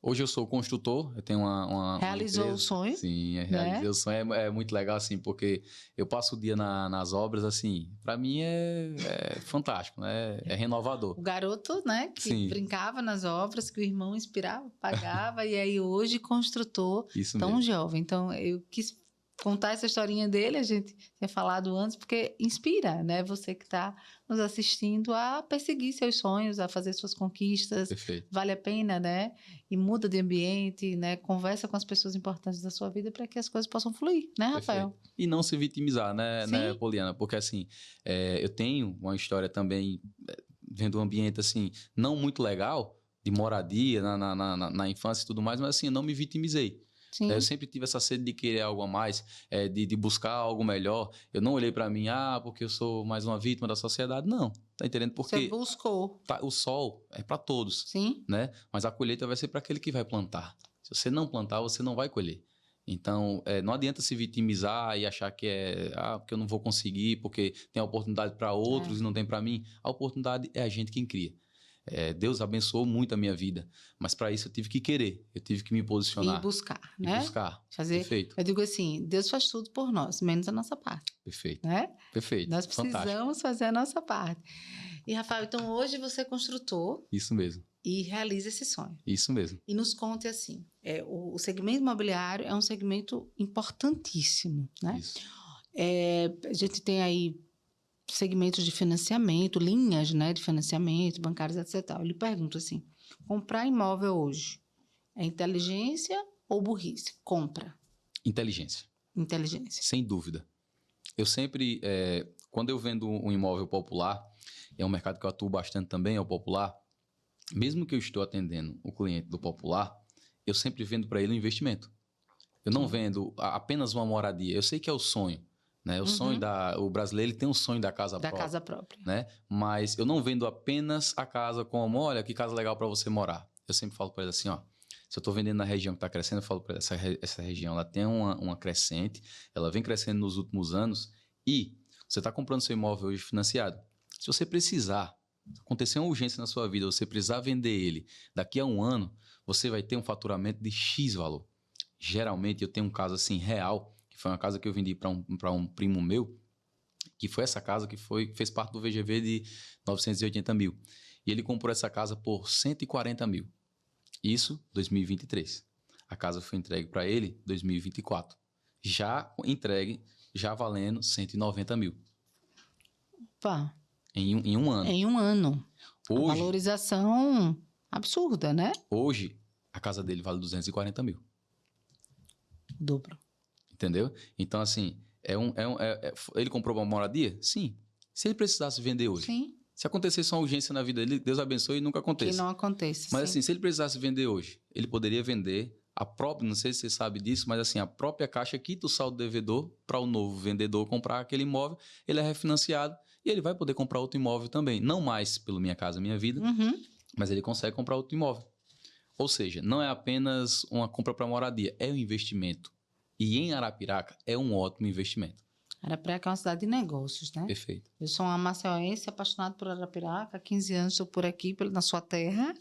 Speaker 1: Hoje eu sou construtor, eu tenho uma
Speaker 2: Realizou o sonho?
Speaker 1: Sim, realizei o sonho. É muito legal, assim, porque eu passo o dia nas obras, assim, para mim é fantástico, né? É renovador.
Speaker 2: O garoto, né, que brincava nas obras, que o irmão inspirava, pagava, e aí hoje construtor,
Speaker 1: isso
Speaker 2: tão
Speaker 1: mesmo.
Speaker 2: jovem. Então, eu quis contar essa historinha dele, a gente tinha falado antes, porque inspira, né? Você que está nos assistindo a perseguir seus sonhos, a fazer suas conquistas.
Speaker 1: Perfeito.
Speaker 2: Vale a pena, né? E muda de ambiente, né? Conversa com as pessoas importantes da sua vida para que as coisas possam fluir, né, Rafael?
Speaker 1: Perfeito. E não se vitimizar, né, Poliana? Porque, assim, eu tenho uma história também, vendo um ambiente, assim, não muito legal, de moradia na infância e tudo mais, mas, assim, eu não me vitimizei.
Speaker 2: Sim.
Speaker 1: Eu sempre tive essa sede de querer algo a mais, de buscar algo melhor. Eu não olhei para mim, porque eu sou mais uma vítima da sociedade. Não, tá entendendo? Porque
Speaker 2: você buscou.
Speaker 1: o sol é para todos,
Speaker 2: Sim.
Speaker 1: né? Mas a colheita vai ser para aquele que vai plantar. Se você não plantar, você não vai colher. Então, não adianta se vitimizar e achar que porque eu não vou conseguir, porque tem a oportunidade para outros e não tem para mim. A oportunidade é a gente quem cria. Deus abençoou muito a minha vida, mas para isso eu tive que querer, eu tive que me posicionar.
Speaker 2: E buscar, né?
Speaker 1: Fazer. Perfeito.
Speaker 2: Eu digo assim, Deus faz tudo por nós, menos a nossa parte.
Speaker 1: Perfeito.
Speaker 2: Né?
Speaker 1: Perfeito.
Speaker 2: Nós precisamos fazer a nossa parte. E, Rafael, então hoje você é construtor.
Speaker 1: Isso mesmo.
Speaker 2: E realiza esse sonho.
Speaker 1: Isso mesmo.
Speaker 2: E nos conte assim, o segmento imobiliário é um segmento importantíssimo, né?
Speaker 1: Isso.
Speaker 2: A gente tem aí segmentos de financiamento, linhas, né, de financiamento, bancários, etc. Eu lhe pergunto assim, comprar imóvel hoje é inteligência ou burrice? Compra.
Speaker 1: Inteligência.
Speaker 2: Inteligência.
Speaker 1: Sem dúvida. Eu sempre, quando eu vendo um imóvel popular, é um mercado que eu atuo bastante também, é o popular, mesmo que eu estou atendendo o cliente do popular, eu sempre vendo para ele um investimento. Eu não vendo apenas uma moradia. Eu sei que é o sonho, né? O sonho o brasileiro ele tem um sonho da casa própria.
Speaker 2: Da casa própria.
Speaker 1: Né? Mas eu não vendo apenas a casa como, olha, que casa legal para você morar. Eu sempre falo para ele assim, se eu estou vendendo na região que está crescendo, eu falo para ele, essa região ela tem uma crescente, ela vem crescendo nos últimos anos e você está comprando seu imóvel hoje financiado. Se você precisar, acontecer uma urgência na sua vida, você precisar vender ele daqui a um ano, você vai ter um faturamento de X valor. Geralmente, eu tenho um caso assim real, que foi uma casa que eu vendi para um primo meu, que foi essa casa que fez parte do VGV de 980 mil. E ele comprou essa casa por 140 mil. Isso, 2023. A casa foi entregue para ele em 2024. Já entregue, já valendo 190 mil.
Speaker 2: Opa.
Speaker 1: Em um ano.
Speaker 2: Em um ano.
Speaker 1: Hoje,
Speaker 2: a valorização absurda, né?
Speaker 1: Hoje, a casa dele vale 240 mil.
Speaker 2: Dobro.
Speaker 1: Entendeu? Então, assim, ele comprou uma moradia? Sim. Se ele precisasse vender hoje.
Speaker 2: Sim.
Speaker 1: Se acontecesse uma urgência na vida dele, Deus abençoe e nunca aconteça.
Speaker 2: Que não aconteça.
Speaker 1: Mas assim, se ele precisasse vender hoje, ele poderia vender a própria, não sei se você sabe disso, mas assim, a própria Caixa quita o saldo devedor para o novo vendedor comprar aquele imóvel, ele é refinanciado e ele vai poder comprar outro imóvel também. Não mais pelo Minha Casa Minha Vida, mas ele consegue comprar outro imóvel. Ou seja, não é apenas uma compra para moradia, é um investimento. E em Arapiraca é um ótimo investimento.
Speaker 2: Arapiraca é uma cidade de negócios, né?
Speaker 1: Perfeito.
Speaker 2: Eu sou uma maceiense apaixonada por Arapiraca. Há 15 anos estou por aqui, na sua terra.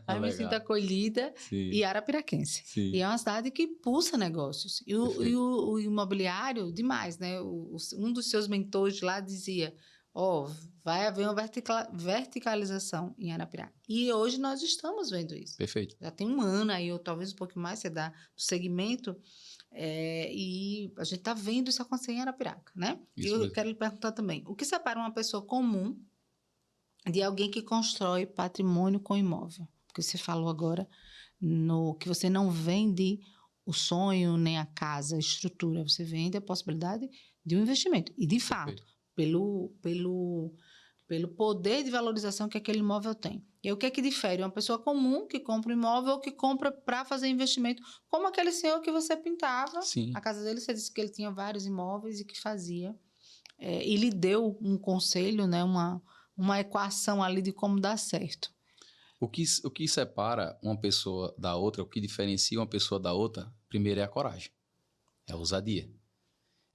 Speaker 2: Aí me sinto acolhida. Sim. E arapiraquense. Sim. E é uma cidade que pulsa negócios. E o imobiliário, demais, né? Um dos seus mentores lá dizia, vai haver uma verticalização em Arapiraca. E hoje nós estamos vendo isso.
Speaker 1: Perfeito.
Speaker 2: Já tem um ano aí, ou talvez um pouquinho mais, você dá do segmento... e a gente está vendo isso acontecer em Arapiraca, né? E eu quero lhe perguntar também, o que separa uma pessoa comum de alguém que constrói patrimônio com imóvel? Porque você falou agora que você não vende o sonho, nem a casa, a estrutura, você vende a possibilidade de um investimento. E, de fato, pelo poder de valorização que aquele imóvel tem. E o que é que difere uma pessoa comum que compra um imóvel ou que compra para fazer investimento, como aquele senhor que você pintava. Sim. A casa dele, você disse que ele tinha vários imóveis e que fazia. E lhe deu um conselho, né, uma equação ali de como dar certo.
Speaker 1: O que separa uma pessoa da outra, o que diferencia uma pessoa da outra, primeiro é a coragem, é a ousadia.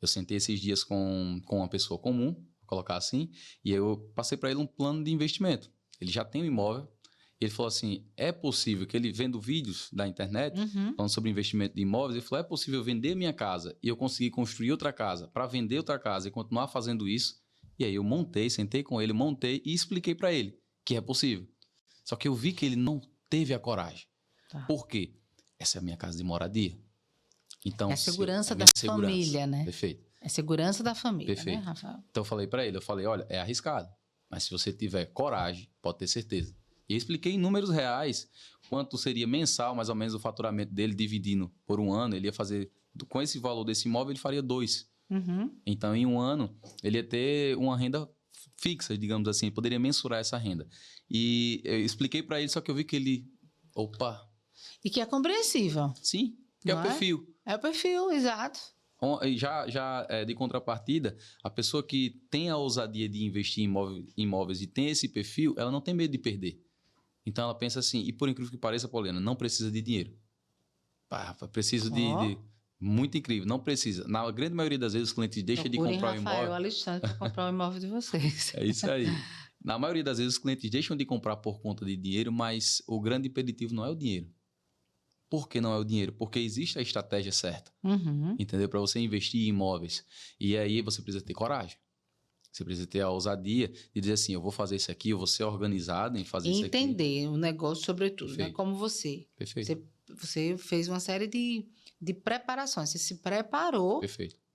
Speaker 1: Eu sentei esses dias com uma pessoa comum, colocar assim, e eu passei para ele um plano de investimento. Ele já tem um imóvel, e ele falou assim, é possível que ele vendo vídeos da internet, falando sobre investimento de imóveis, ele falou, é possível vender minha casa e eu conseguir construir outra casa para vender outra casa e continuar fazendo isso? E aí eu sentei com ele, montei e expliquei para ele que é possível. Só que eu vi que ele não teve a coragem. Tá. Por quê? Essa é a minha casa de moradia. Então,
Speaker 2: é a segurança da família, né?
Speaker 1: Perfeito.
Speaker 2: É segurança da família,
Speaker 1: perfeito,
Speaker 2: né, Rafael?
Speaker 1: Então eu falei para ele, olha, é arriscado, mas se você tiver coragem, pode ter certeza. E eu expliquei em números reais quanto seria mensal, mais ou menos, o faturamento dele, dividindo por um ano, ele ia fazer, com esse valor desse imóvel, ele faria 2. Então, em um ano, ele ia ter uma renda fixa, digamos assim, poderia mensurar essa renda. E eu expliquei para ele, só que eu vi que ele,
Speaker 2: E que é compreensível.
Speaker 1: Sim. Que é o perfil.
Speaker 2: É o perfil, exato.
Speaker 1: Já de contrapartida, a pessoa que tem a ousadia de investir em imóveis e tem esse perfil, ela não tem medo de perder. Então ela pensa assim, e por incrível que pareça, Pauliana, não precisa de dinheiro. Preciso de... Muito incrível, não precisa. Na grande maioria das vezes, os clientes deixam de comprar um imóvel...
Speaker 2: Rafael Alexandre para comprar o imóvel de vocês.
Speaker 1: É isso aí. Na maioria das vezes, os clientes deixam de comprar por conta de dinheiro, mas o grande impeditivo não é o dinheiro. Por que não é o dinheiro? Porque existe a estratégia certa, entendeu? Para você investir em imóveis. E aí você precisa ter coragem. Você precisa ter a ousadia de dizer assim, eu vou fazer isso aqui, eu vou ser organizado em fazer isso aqui.
Speaker 2: Entender o negócio sobretudo, né? Como você.
Speaker 1: Perfeito.
Speaker 2: Você fez uma série de preparações. Você se preparou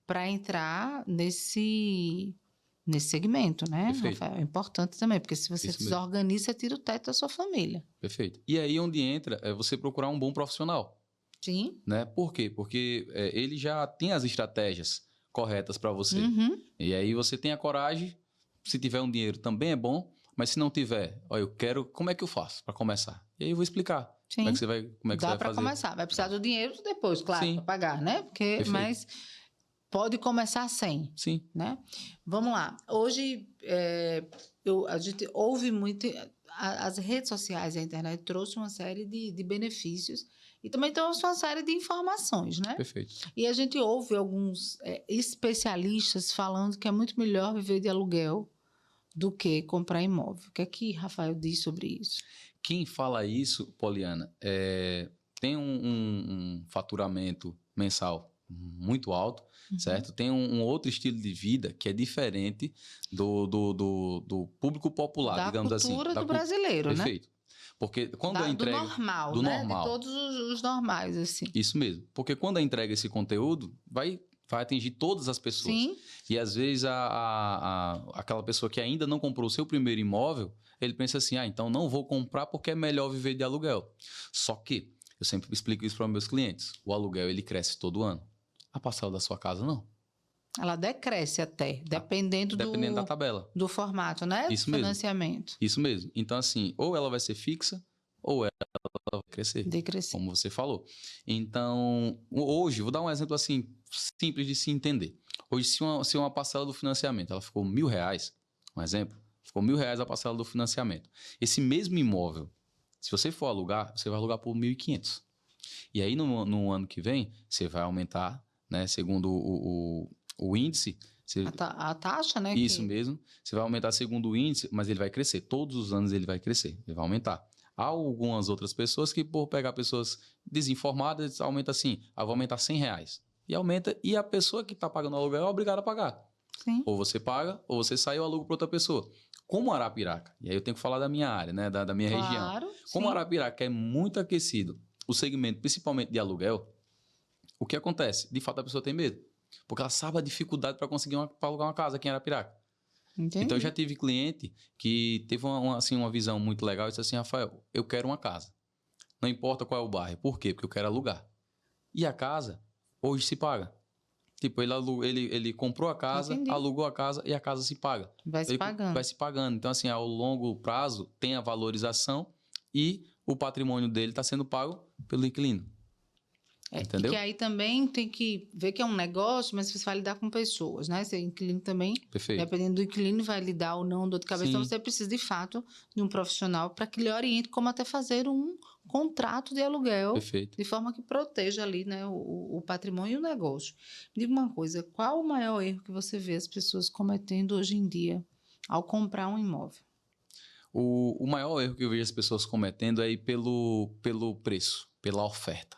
Speaker 2: para entrar nesse segmento, né, Rafael? É importante também, porque se você se desorganiza, você tira o teto da sua família.
Speaker 1: Perfeito. E aí onde entra é você procurar um bom profissional.
Speaker 2: Sim.
Speaker 1: Né? Por quê? Porque ele já tem as estratégias corretas para você. E aí você tem a coragem, se tiver um dinheiro também é bom, mas se não tiver, eu quero, como é que eu faço para começar? E aí eu vou explicar.
Speaker 2: Sim.
Speaker 1: Como é que você vai,
Speaker 2: Dá para começar. Vai precisar do dinheiro depois, claro, para pagar, né? Mas pode começar sem.
Speaker 1: Sim.
Speaker 2: Né? Vamos lá. Hoje, a gente ouve muito... As redes sociais e a internet trouxe uma série de benefícios e também trouxe uma série de informações, né?
Speaker 1: Perfeito.
Speaker 2: E a gente ouve alguns especialistas falando que é muito melhor viver de aluguel do que comprar imóvel. O que é que Rafael diz sobre isso?
Speaker 1: Quem fala isso, Poliana, tem um faturamento mensal muito alto, certo? Tem um outro estilo de vida que é diferente do público popular, digamos assim.
Speaker 2: Da cultura do brasileiro, né?
Speaker 1: Perfeito. Porque quando a entrega...
Speaker 2: Do normal, né? De todos os normais, assim.
Speaker 1: Isso mesmo. Porque quando a entrega esse conteúdo, vai atingir todas as pessoas.
Speaker 2: Sim.
Speaker 1: E às vezes aquela pessoa que ainda não comprou o seu primeiro imóvel, ele pensa assim, então não vou comprar porque é melhor viver de aluguel. Só que, eu sempre explico isso para meus clientes, o aluguel ele cresce todo ano. A parcela da sua casa não.
Speaker 2: Ela decresce até, dependendo
Speaker 1: da tabela.
Speaker 2: Do formato, né?
Speaker 1: Isso
Speaker 2: do financiamento.
Speaker 1: Mesmo. Isso mesmo. Então, assim, ou ela vai ser fixa, ou ela vai crescer.
Speaker 2: Decrescer.
Speaker 1: Como você falou. Então, hoje, vou dar um exemplo assim, simples de se entender. Hoje, se uma parcela do financiamento ela ficou R$1.000, um exemplo, ficou R$1.000 a parcela do financiamento. Esse mesmo imóvel, se você for alugar, você vai alugar por R$1.500. E aí, no ano que vem, você vai aumentar, né, segundo o índice...
Speaker 2: A taxa, né?
Speaker 1: Isso mesmo. Você vai aumentar segundo o índice, mas ele vai crescer. Todos os anos ele vai crescer, ele vai aumentar. Há algumas outras pessoas que, por pegar pessoas desinformadas, aumenta assim, vou aumentar R$100. E aumenta, e a pessoa que está pagando o aluguel é obrigada a pagar.
Speaker 2: Sim.
Speaker 1: Ou você paga, ou você sai ou aluga para outra pessoa. Como Arapiraca, e aí eu tenho que falar da minha área, né, da minha região. Como Arapiraca é muito aquecido, o segmento principalmente de aluguel, o que acontece? De fato a pessoa tem medo. Porque ela sabe a dificuldade para conseguir pra alugar uma casa aqui em Arapiraca.
Speaker 2: Entendi.
Speaker 1: Então, eu já tive cliente que teve uma visão muito legal e disse assim, Rafael, eu quero uma casa. Não importa qual é o bairro. Por quê? Porque eu quero alugar. E a casa, hoje se paga. Tipo, ele comprou a casa, alugou a casa e a casa se paga.
Speaker 2: Vai se pagando.
Speaker 1: Vai se pagando. Então, assim, ao longo prazo, tem a valorização e o patrimônio dele está sendo pago pelo inquilino. Entendeu?
Speaker 2: E que aí também tem que ver que é um negócio, mas você vai lidar com pessoas, né? Você inquilino também,
Speaker 1: Perfeito.
Speaker 2: Dependendo do inquilino, vai lidar ou não dor de cabeça. Então, você precisa, de fato, de um profissional para que lhe oriente como até fazer um contrato de aluguel.
Speaker 1: Perfeito.
Speaker 2: De forma que proteja ali, né, o patrimônio e o negócio. Me diga uma coisa, qual o maior erro que você vê as pessoas cometendo hoje em dia ao comprar um imóvel?
Speaker 1: O maior erro que eu vejo as pessoas cometendo é ir pelo preço, pela oferta.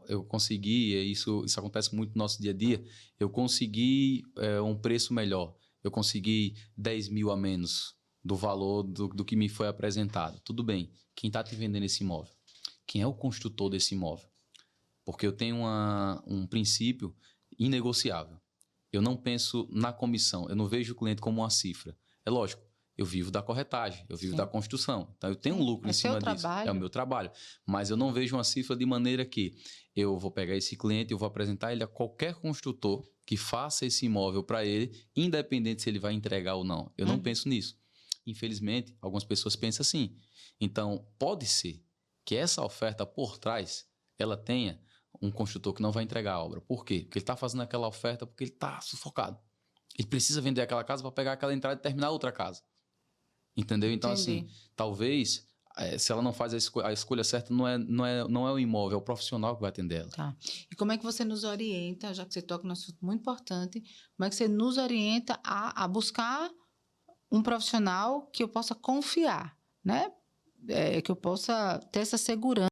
Speaker 1: Eu consegui, isso acontece muito no nosso dia a dia, eu consegui um preço melhor, eu consegui 10 mil a menos do valor do que me foi apresentado. Tudo bem, quem está te vendendo esse imóvel? Quem é o construtor desse imóvel? Porque eu tenho um princípio inegociável. Eu não penso na comissão, eu não vejo o cliente como uma cifra. É lógico, eu vivo da corretagem, eu vivo da construção. Então, eu tenho um lucro em cima disso. É o meu trabalho. Mas eu não vejo uma cifra de maneira que eu vou pegar esse cliente, eu vou apresentar ele a qualquer construtor que faça esse imóvel para ele, independente se ele vai entregar ou não. Eu não penso nisso. Infelizmente, algumas pessoas pensam assim. Então, pode ser que essa oferta por trás ela tenha um construtor que não vai entregar a obra. Por quê? Porque ele está fazendo aquela oferta porque ele está sufocado. Ele precisa vender aquela casa para pegar aquela entrada e terminar outra casa. Entendeu? Então, assim, talvez, se ela não faz a escolha certa, não é o imóvel, é o profissional que vai atender ela.
Speaker 2: Tá. E como é que você nos orienta, já que você toca num assunto muito importante, como é que você nos orienta a buscar um profissional que eu possa confiar, né? Que eu possa ter essa segurança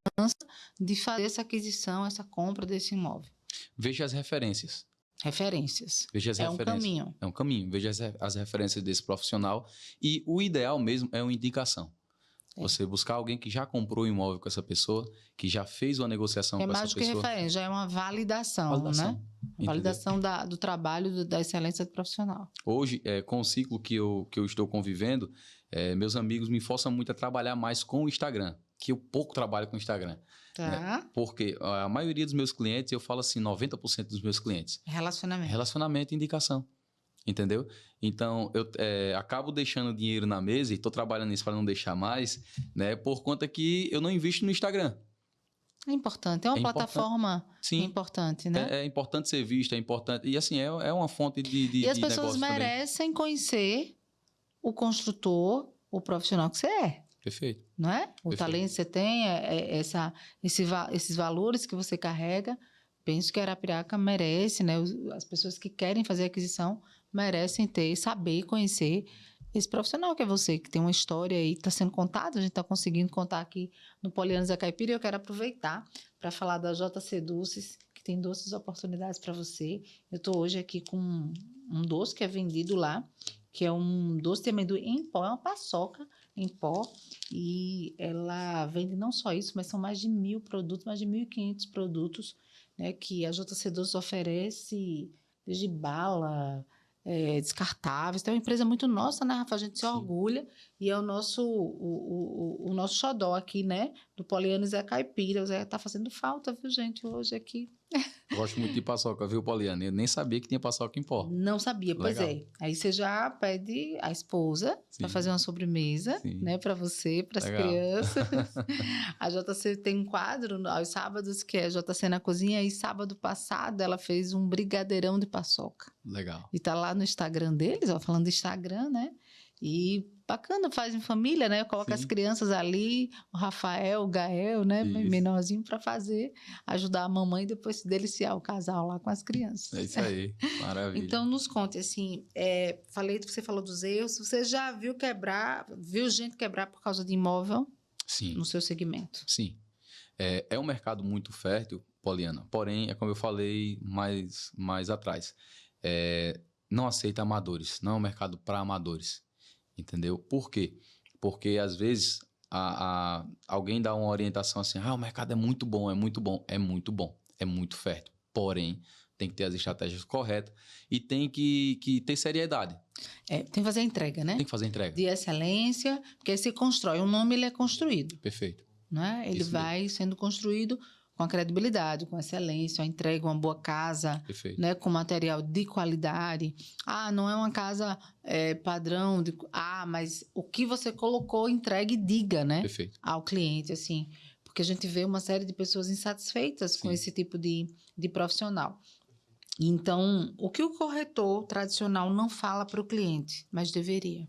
Speaker 2: de fazer essa aquisição, essa compra desse imóvel.
Speaker 1: Veja as referências.
Speaker 2: Referências.
Speaker 1: Veja as referências.
Speaker 2: Um caminho.
Speaker 1: É um caminho. Veja as referências desse profissional. E o ideal mesmo é uma indicação. Você buscar alguém que já comprou o imóvel com essa pessoa, que já fez uma negociação com essa pessoa.
Speaker 2: É mais do que referência, já é uma validação. Né? Validação do trabalho, da excelência do profissional.
Speaker 1: Hoje, com o ciclo que eu estou convivendo, meus amigos me forçam muito a trabalhar mais com o Instagram, que eu pouco trabalho com o Instagram.
Speaker 2: Tá.
Speaker 1: Né? Porque a maioria dos meus clientes, eu falo assim, 90% dos meus clientes.
Speaker 2: Relacionamento.
Speaker 1: Relacionamento e indicação. Entendeu? Então, eu acabo deixando dinheiro na mesa e estou trabalhando nisso para não deixar mais, né? Por conta que eu não invisto no Instagram.
Speaker 2: É importante. É uma plataforma importante, né?
Speaker 1: É importante ser visto, é importante. E assim, é uma fonte de
Speaker 2: E as pessoas merecem conhecer o construtor, o profissional que você é.
Speaker 1: Perfeito.
Speaker 2: Não é? O talento que você tem, esses valores que você carrega. Penso que a Arapiraca merece, né? As pessoas que querem fazer aquisição merecem saber, conhecer esse profissional que é você, que tem uma história aí que está sendo contada, a gente está conseguindo contar aqui no Poliana Zé Caipira, e eu quero aproveitar para falar da JC Doces, que tem doces oportunidades para você. Eu estou hoje aqui com um doce que é vendido lá, que é um doce de amendoim em pó, é uma paçoca em pó, e ela vende não só isso, mas são mais de 1.000 produtos, mais de 1.500 produtos, né, que a JC Doces oferece, desde bala, descartáveis. Então, é uma empresa muito nossa, né, Rafa? A gente se orgulha, e é o nosso xodó aqui, né, do Poliana Zé Caipira. O Zé tá fazendo falta, viu, gente, hoje aqui.
Speaker 1: Gosto muito de paçoca, viu, Poliana? Eu nem sabia que tinha paçoca em pó.
Speaker 2: Não sabia, pois é. Aí você já pede a esposa para fazer uma sobremesa, né, para você, para as crianças. A JC tem um quadro aos sábados que é JC na Cozinha, e sábado passado ela fez um brigadeirão de paçoca.
Speaker 1: Legal.
Speaker 2: E tá lá no Instagram deles, ó, falando do Instagram, né? E bacana, faz em família, né? Coloca as crianças ali, o Rafael, o Gael, né? Isso. Menorzinho, para ajudar a mamãe e depois se deliciar o casal lá com as crianças.
Speaker 1: É isso aí, maravilha.
Speaker 2: Então, nos conte, assim, você falou dos erros, você já viu gente quebrar por causa de imóvel?
Speaker 1: Sim.
Speaker 2: No seu segmento?
Speaker 1: Sim. É um mercado muito fértil, Poliana, porém, é como eu falei mais atrás, não aceita amadores, não é um mercado para amadores. Entendeu? Por quê? Porque, às vezes, alguém dá uma orientação assim, o mercado é muito bom, é muito bom. É muito bom, é muito fértil. Porém, tem que ter as estratégias corretas e tem que ter seriedade.
Speaker 2: Tem que fazer a entrega, né?
Speaker 1: Tem que fazer a entrega.
Speaker 2: De excelência, porque aí se constrói. O nome, ele é construído.
Speaker 1: Perfeito.
Speaker 2: Né? Ele vai sendo construído com a credibilidade, com excelência, a entrega, uma boa casa, né, com material de qualidade. Não é uma casa padrão, mas o que você colocou, entregue e diga, né, ao cliente, assim, porque a gente vê uma série de pessoas insatisfeitas com esse tipo de profissional. Então, o que o corretor tradicional não fala para o cliente, mas deveria?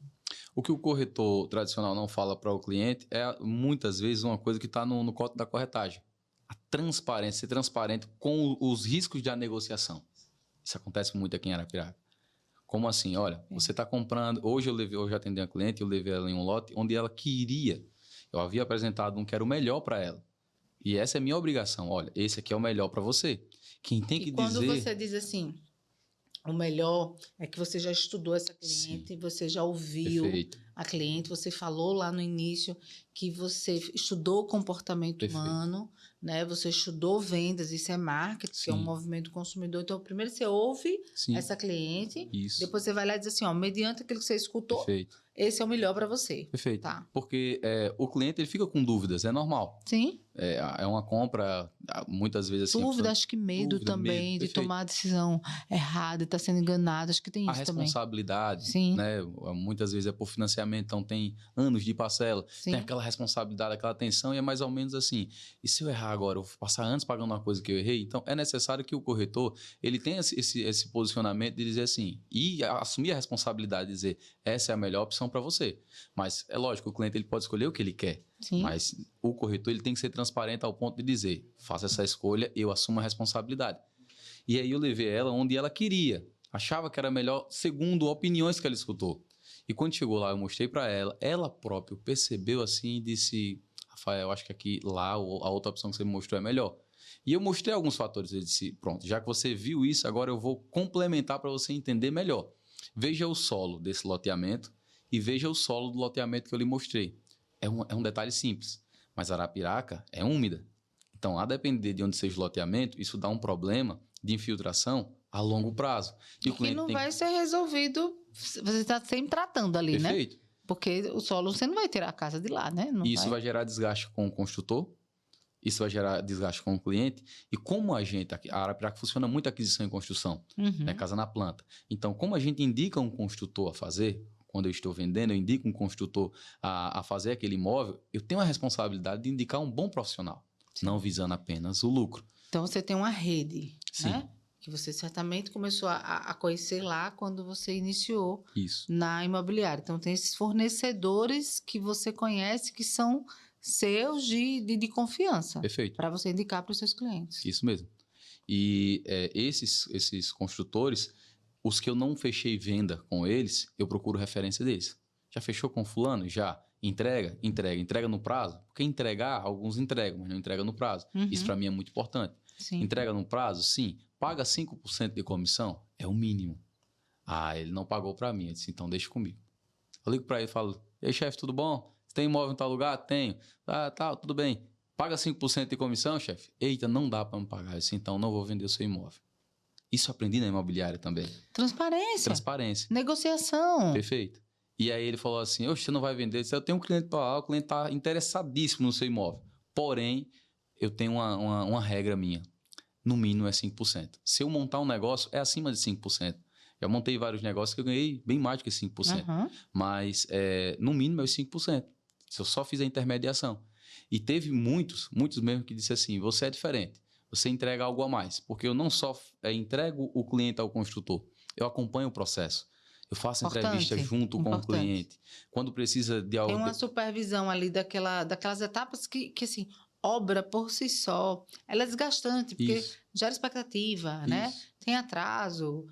Speaker 1: O que o corretor tradicional não fala para o cliente é, muitas vezes, uma coisa que está no código da corretagem. A transparência, ser transparente com os riscos da negociação. Isso acontece muito aqui em Arapiraca. Como assim? Olha, você está comprando... Hoje eu já atendi uma cliente, eu levei ela em um lote onde ela queria... Eu havia apresentado um que era o melhor para ela. E essa é a minha obrigação. Olha, esse aqui é o melhor para você. Quem tem que dizer...
Speaker 2: quando você diz assim... O melhor é que você já estudou essa cliente, você já ouviu a cliente, você falou lá no início que você estudou o comportamento humano, né? Você estudou vendas, isso é marketing, que é um movimento do consumidor. Então, primeiro você ouve essa cliente, depois você vai lá e diz assim, mediante aquilo que você escutou, esse é o melhor para você.
Speaker 1: Perfeito. Tá. Porque o cliente ele fica com dúvidas, é normal.
Speaker 2: Sim.
Speaker 1: É uma compra, muitas vezes assim...
Speaker 2: Dúvida, acho que medo também de tomar a decisão errada, estar sendo enganado, acho que tem isso também.
Speaker 1: A responsabilidade,
Speaker 2: Sim.
Speaker 1: né? Muitas vezes é por financiamento, então tem anos de parcela,
Speaker 2: Sim.
Speaker 1: tem aquela responsabilidade, aquela tensão, e é mais ou menos assim, e se eu errar agora, eu vou passar anos pagando uma coisa que eu errei? Então é necessário que o corretor, ele tenha esse posicionamento de dizer assim, e assumir a responsabilidade de dizer, essa é a melhor opção para você. Mas é lógico, o cliente ele pode escolher o que ele quer.
Speaker 2: Sim.
Speaker 1: Mas o corretor ele tem que ser transparente ao ponto de dizer, faça essa escolha, eu assumo a responsabilidade. E aí eu levei ela onde ela queria, achava que era melhor, segundo opiniões que ela escutou. E quando chegou lá, eu mostrei para ela, ela própria percebeu assim e disse, Rafael, eu acho que aqui, lá, a outra opção que você me mostrou é melhor. E eu mostrei alguns fatores, eu disse, pronto, já que você viu isso, agora eu vou complementar para você entender melhor. Veja o solo desse loteamento e veja o solo do loteamento que eu lhe mostrei. É um detalhe simples, mas Arapiraca é úmida. Então, a depender de onde seja o loteamento, isso dá um problema de infiltração a longo prazo.
Speaker 2: E o cliente não vai ser resolvido, você está sempre tratando ali,
Speaker 1: Perfeito.
Speaker 2: Né? Porque o solo, você não vai tirar a casa de lá, né? Não
Speaker 1: isso vai gerar desgaste com o construtor, isso vai gerar desgaste com o cliente. E como a Arapiraca funciona muito aquisição e construção, né? Casa na planta. Então, como a gente indica um construtor a fazer... Quando eu estou vendendo, eu indico um construtor a fazer aquele imóvel, eu tenho a responsabilidade de indicar um bom profissional, sim, não visando apenas o lucro.
Speaker 2: Então, você tem uma rede,
Speaker 1: sim,
Speaker 2: né? Que você certamente começou a conhecer lá quando você iniciou
Speaker 1: isso,
Speaker 2: na imobiliária. Então, tem esses fornecedores que você conhece que são seus de confiança.
Speaker 1: Perfeito.
Speaker 2: Para você indicar para os seus clientes.
Speaker 1: Isso mesmo. E esses construtores... Os que eu não fechei venda com eles, eu procuro referência deles. Já fechou com fulano? Já. Entrega? Entrega. Entrega no prazo? Porque entregar, alguns entregam, mas não entrega no prazo. Isso para mim é muito importante.
Speaker 2: Sim.
Speaker 1: Entrega no prazo? Sim. Paga 5% de comissão? É o mínimo. Ah, ele não pagou para mim. Eu disse, então deixa comigo. Eu ligo para ele e falo, ei chefe, tudo bom? Você tem imóvel em tal lugar? Tenho. Ah, tá, tudo bem. Paga 5% de comissão, chefe? Eita, não dá para me pagar. Eu disse, então não vou vender o seu imóvel. Isso eu aprendi na imobiliária também.
Speaker 2: Transparência.
Speaker 1: Transparência.
Speaker 2: Negociação.
Speaker 1: Perfeito. E aí ele falou assim, você não vai vender? Eu tenho um cliente para lá, o cliente está interessadíssimo no seu imóvel. Porém, eu tenho uma regra minha. No mínimo é 5%. Se eu montar um negócio, é acima de 5%. Já montei vários negócios que eu ganhei bem mais do que 5%. Mas no mínimo é os 5%. Se eu só fiz a intermediação. E teve muitos mesmo que disse assim, você é diferente. Você entrega algo a mais, porque eu não só entrego o cliente ao construtor, eu acompanho o processo. Eu faço entrevista junto com o cliente. Quando precisa de algo...
Speaker 2: Tem uma supervisão ali daquelas etapas que assim, obra por si só, ela é desgastante, porque
Speaker 1: Isso.
Speaker 2: gera expectativa,
Speaker 1: Isso.
Speaker 2: né? Tem atraso,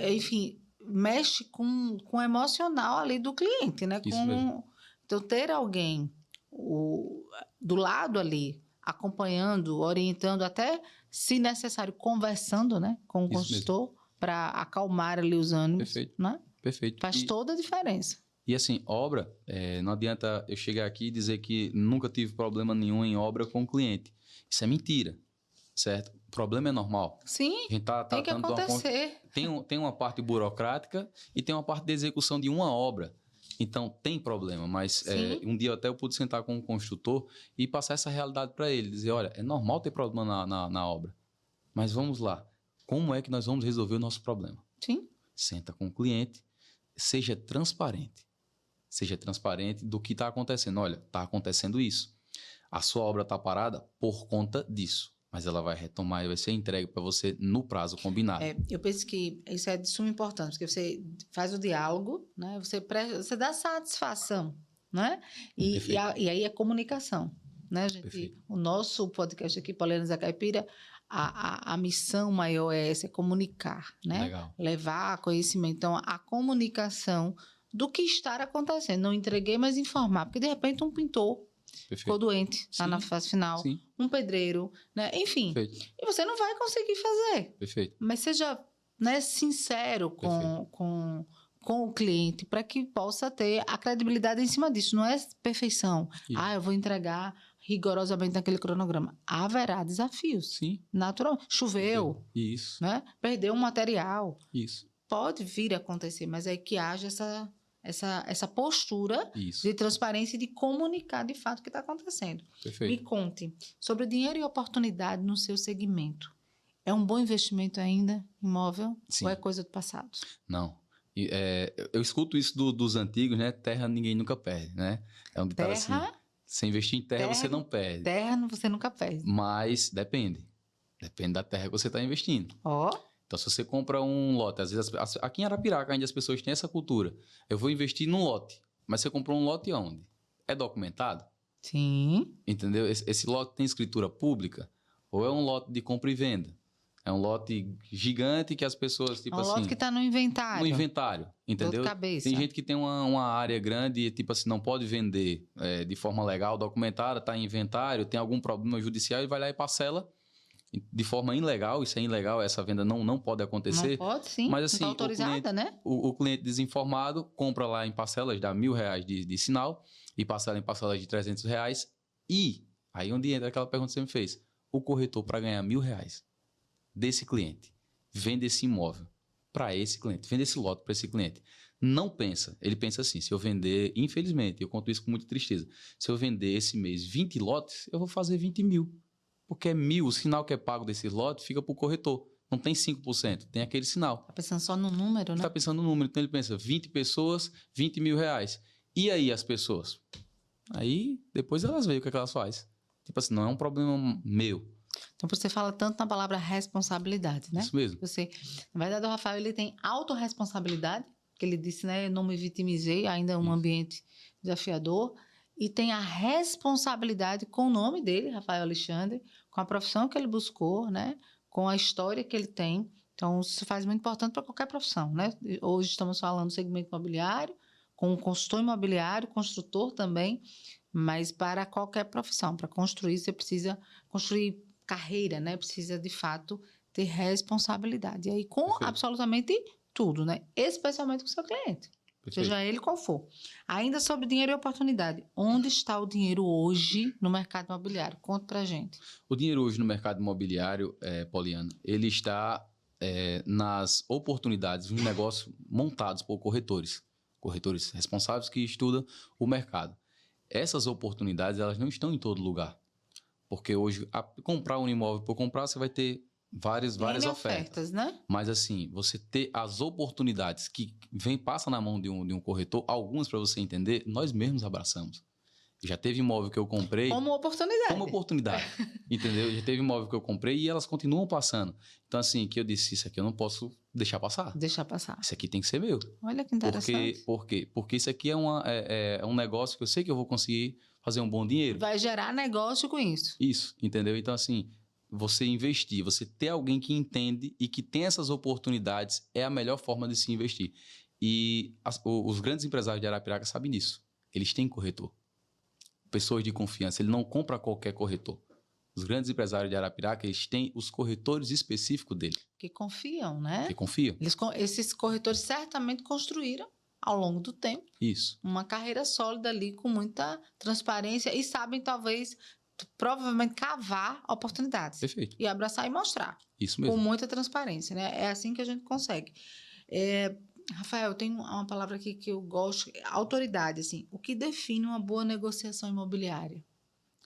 Speaker 2: enfim, mexe com o emocional ali do cliente, né?
Speaker 1: Isso mesmo.
Speaker 2: Então, ter alguém do lado ali, acompanhando, orientando, até, se necessário, conversando, né, com o consultor para acalmar ali os ânimos.
Speaker 1: Perfeito.
Speaker 2: Né?
Speaker 1: Perfeito.
Speaker 2: Faz toda a diferença.
Speaker 1: E assim, obra, não adianta eu chegar aqui e dizer que nunca tive problema nenhum em obra com o cliente. Isso é mentira, certo? O problema é normal.
Speaker 2: Sim,
Speaker 1: a gente
Speaker 2: tem que acontecer.
Speaker 1: Tem uma parte burocrática e tem uma parte de execução de uma obra. Então, tem problema, mas um dia até eu pude sentar com um construtor e passar essa realidade para ele. Dizer, olha, é normal ter problema na obra, mas vamos lá. Como é que nós vamos resolver o nosso problema?
Speaker 2: Sim.
Speaker 1: Senta com o cliente, seja transparente. Seja transparente do que está acontecendo. Olha, está acontecendo isso. A sua obra está parada por conta disso. Mas ela vai retomar e vai ser entregue para você no prazo combinado.
Speaker 2: Eu penso que isso é de suma importância, porque você faz o diálogo, né? Você dá satisfação, né? E aí é comunicação, né, gente? Perfeito. O nosso podcast aqui, Poliana Zé Caipira, a missão maior é essa, é comunicar, né?
Speaker 1: Legal.
Speaker 2: Levar conhecimento. Então, a comunicação do que está acontecendo. Não entreguei, mas informar. Porque, de repente, um pintor ficou doente, está na fase final. Sim. Um pedreiro, né? Enfim. Perfeito. E você não vai conseguir fazer.
Speaker 1: Perfeito.
Speaker 2: Mas seja, né, sincero com o cliente para que possa ter a credibilidade em cima disso. Não é perfeição. Isso. Eu vou entregar rigorosamente naquele cronograma. Haverá desafios.
Speaker 1: Sim.
Speaker 2: Natural. Choveu.
Speaker 1: Isso.
Speaker 2: Né? Perdeu um material.
Speaker 1: Isso.
Speaker 2: Pode vir a acontecer, mas é que haja essa postura
Speaker 1: Isso.
Speaker 2: de transparência e de comunicar de fato o que está acontecendo.
Speaker 1: Perfeito.
Speaker 2: Me conte sobre o dinheiro e oportunidade no seu segmento. É um bom investimento ainda, imóvel?
Speaker 1: Sim.
Speaker 2: Ou é coisa do passado?
Speaker 1: Não. Eu escuto isso dos antigos, né? Terra ninguém nunca perde, né? É um ditado assim. Se investir em terra, você não perde.
Speaker 2: Terra você nunca perde.
Speaker 1: Mas depende. Depende da terra que você está investindo. Então, se você compra um lote, às vezes aqui em Arapiraca ainda as pessoas têm essa cultura. Eu vou investir num lote. Mas você comprou um lote onde? É documentado?
Speaker 2: Sim.
Speaker 1: Entendeu? Esse lote tem escritura pública? Ou é um lote de compra e venda? É um lote gigante que as pessoas, tipo assim...
Speaker 2: É um lote que está no inventário.
Speaker 1: No inventário, entendeu?
Speaker 2: Cabeça.
Speaker 1: Tem gente que tem uma área grande e, tipo assim, não pode vender de forma legal, documentada, está em inventário, tem algum problema judicial e vai lá e parcela de forma ilegal. Isso é ilegal, essa venda não pode acontecer.
Speaker 2: Não pode, sim.
Speaker 1: Mas assim,
Speaker 2: não está autorizada,
Speaker 1: o cliente,
Speaker 2: né?
Speaker 1: O cliente desinformado compra lá em parcelas, dá R$1.000 de sinal e parcela em parcelas de R$300. E aí onde entra aquela pergunta que você me fez. O corretor, para ganhar R$1.000 desse cliente, vende esse imóvel para esse cliente, vende esse lote para esse cliente. Não pensa, ele pensa assim, se eu vender, infelizmente, eu conto isso com muita tristeza, se eu vender esse mês 20 lotes, eu vou fazer 20 mil. Porque é 1.000, o sinal que é pago desse lote fica para o corretor. Não tem 5%, tem aquele sinal.
Speaker 2: Está pensando só no número, né?
Speaker 1: Está pensando no número, então ele pensa 20 pessoas, R$20.000. E aí as pessoas? Aí depois elas veem o que é que elas fazem. Tipo assim, não é um problema meu.
Speaker 2: Então, você fala tanto na palavra responsabilidade, né?
Speaker 1: Isso mesmo.
Speaker 2: Na verdade, o Rafael ele tem autorresponsabilidade, que ele disse, né? Eu não me vitimizei, ainda é um ambiente desafiador. E tem a responsabilidade com o nome dele, Rafael Alexandre, com a profissão que ele buscou, né? Com a história que ele tem. Então, isso faz muito importante para qualquer profissão, né? Hoje estamos falando do segmento imobiliário, com o consultor imobiliário, construtor também, mas para qualquer profissão. Para construir, você precisa construir carreira, né? Precisa, de fato, ter responsabilidade. E aí, com
Speaker 1: Perfeito.
Speaker 2: absolutamente tudo, né? Especialmente com o seu cliente.
Speaker 1: Perfeito.
Speaker 2: Seja ele qual for. Ainda sobre dinheiro e oportunidade. Onde está o dinheiro hoje no mercado imobiliário? Conta pra gente.
Speaker 1: O dinheiro hoje no mercado imobiliário, Poliana, ele está nas oportunidades de um negócio montados por corretores. Corretores responsáveis que estudam o mercado. Essas oportunidades, elas não estão em todo lugar. Porque hoje, comprar um imóvel por comprar, você vai ter várias ofertas,
Speaker 2: né?
Speaker 1: Mas assim, você ter as oportunidades que passa na mão de um corretor, algumas para você entender, nós mesmos abraçamos. Já teve imóvel que eu comprei...
Speaker 2: Como oportunidade.
Speaker 1: Entendeu? Já teve imóvel que eu comprei e elas continuam passando. Então assim, que eu disse, isso aqui eu não posso deixar passar.
Speaker 2: Deixar passar.
Speaker 1: Isso aqui tem que ser meu.
Speaker 2: Olha que interessante.
Speaker 1: Por quê? Porque isso aqui é um negócio que eu sei que eu vou conseguir fazer um bom dinheiro.
Speaker 2: Vai gerar negócio com isso.
Speaker 1: Isso, entendeu? Então assim, você investir, você ter alguém que entende e que tem essas oportunidades é a melhor forma de se investir. E os grandes empresários de Arapiraca sabem disso. Eles têm corretor. Pessoas de confiança. Ele não compra qualquer corretor. Os grandes empresários de Arapiraca, eles têm os corretores específicos dele.
Speaker 2: Que confiam, né?
Speaker 1: Que confiam.
Speaker 2: Esses corretores certamente construíram, ao longo do tempo,
Speaker 1: isso,
Speaker 2: uma carreira sólida ali, com muita transparência e sabem, talvez, provavelmente, cavar oportunidades.
Speaker 1: Perfeito.
Speaker 2: E abraçar e mostrar.
Speaker 1: Isso mesmo.
Speaker 2: Com muita transparência, né? É assim que a gente consegue. Rafael, tem uma palavra aqui que eu gosto, autoridade, assim. O que define uma boa negociação imobiliária?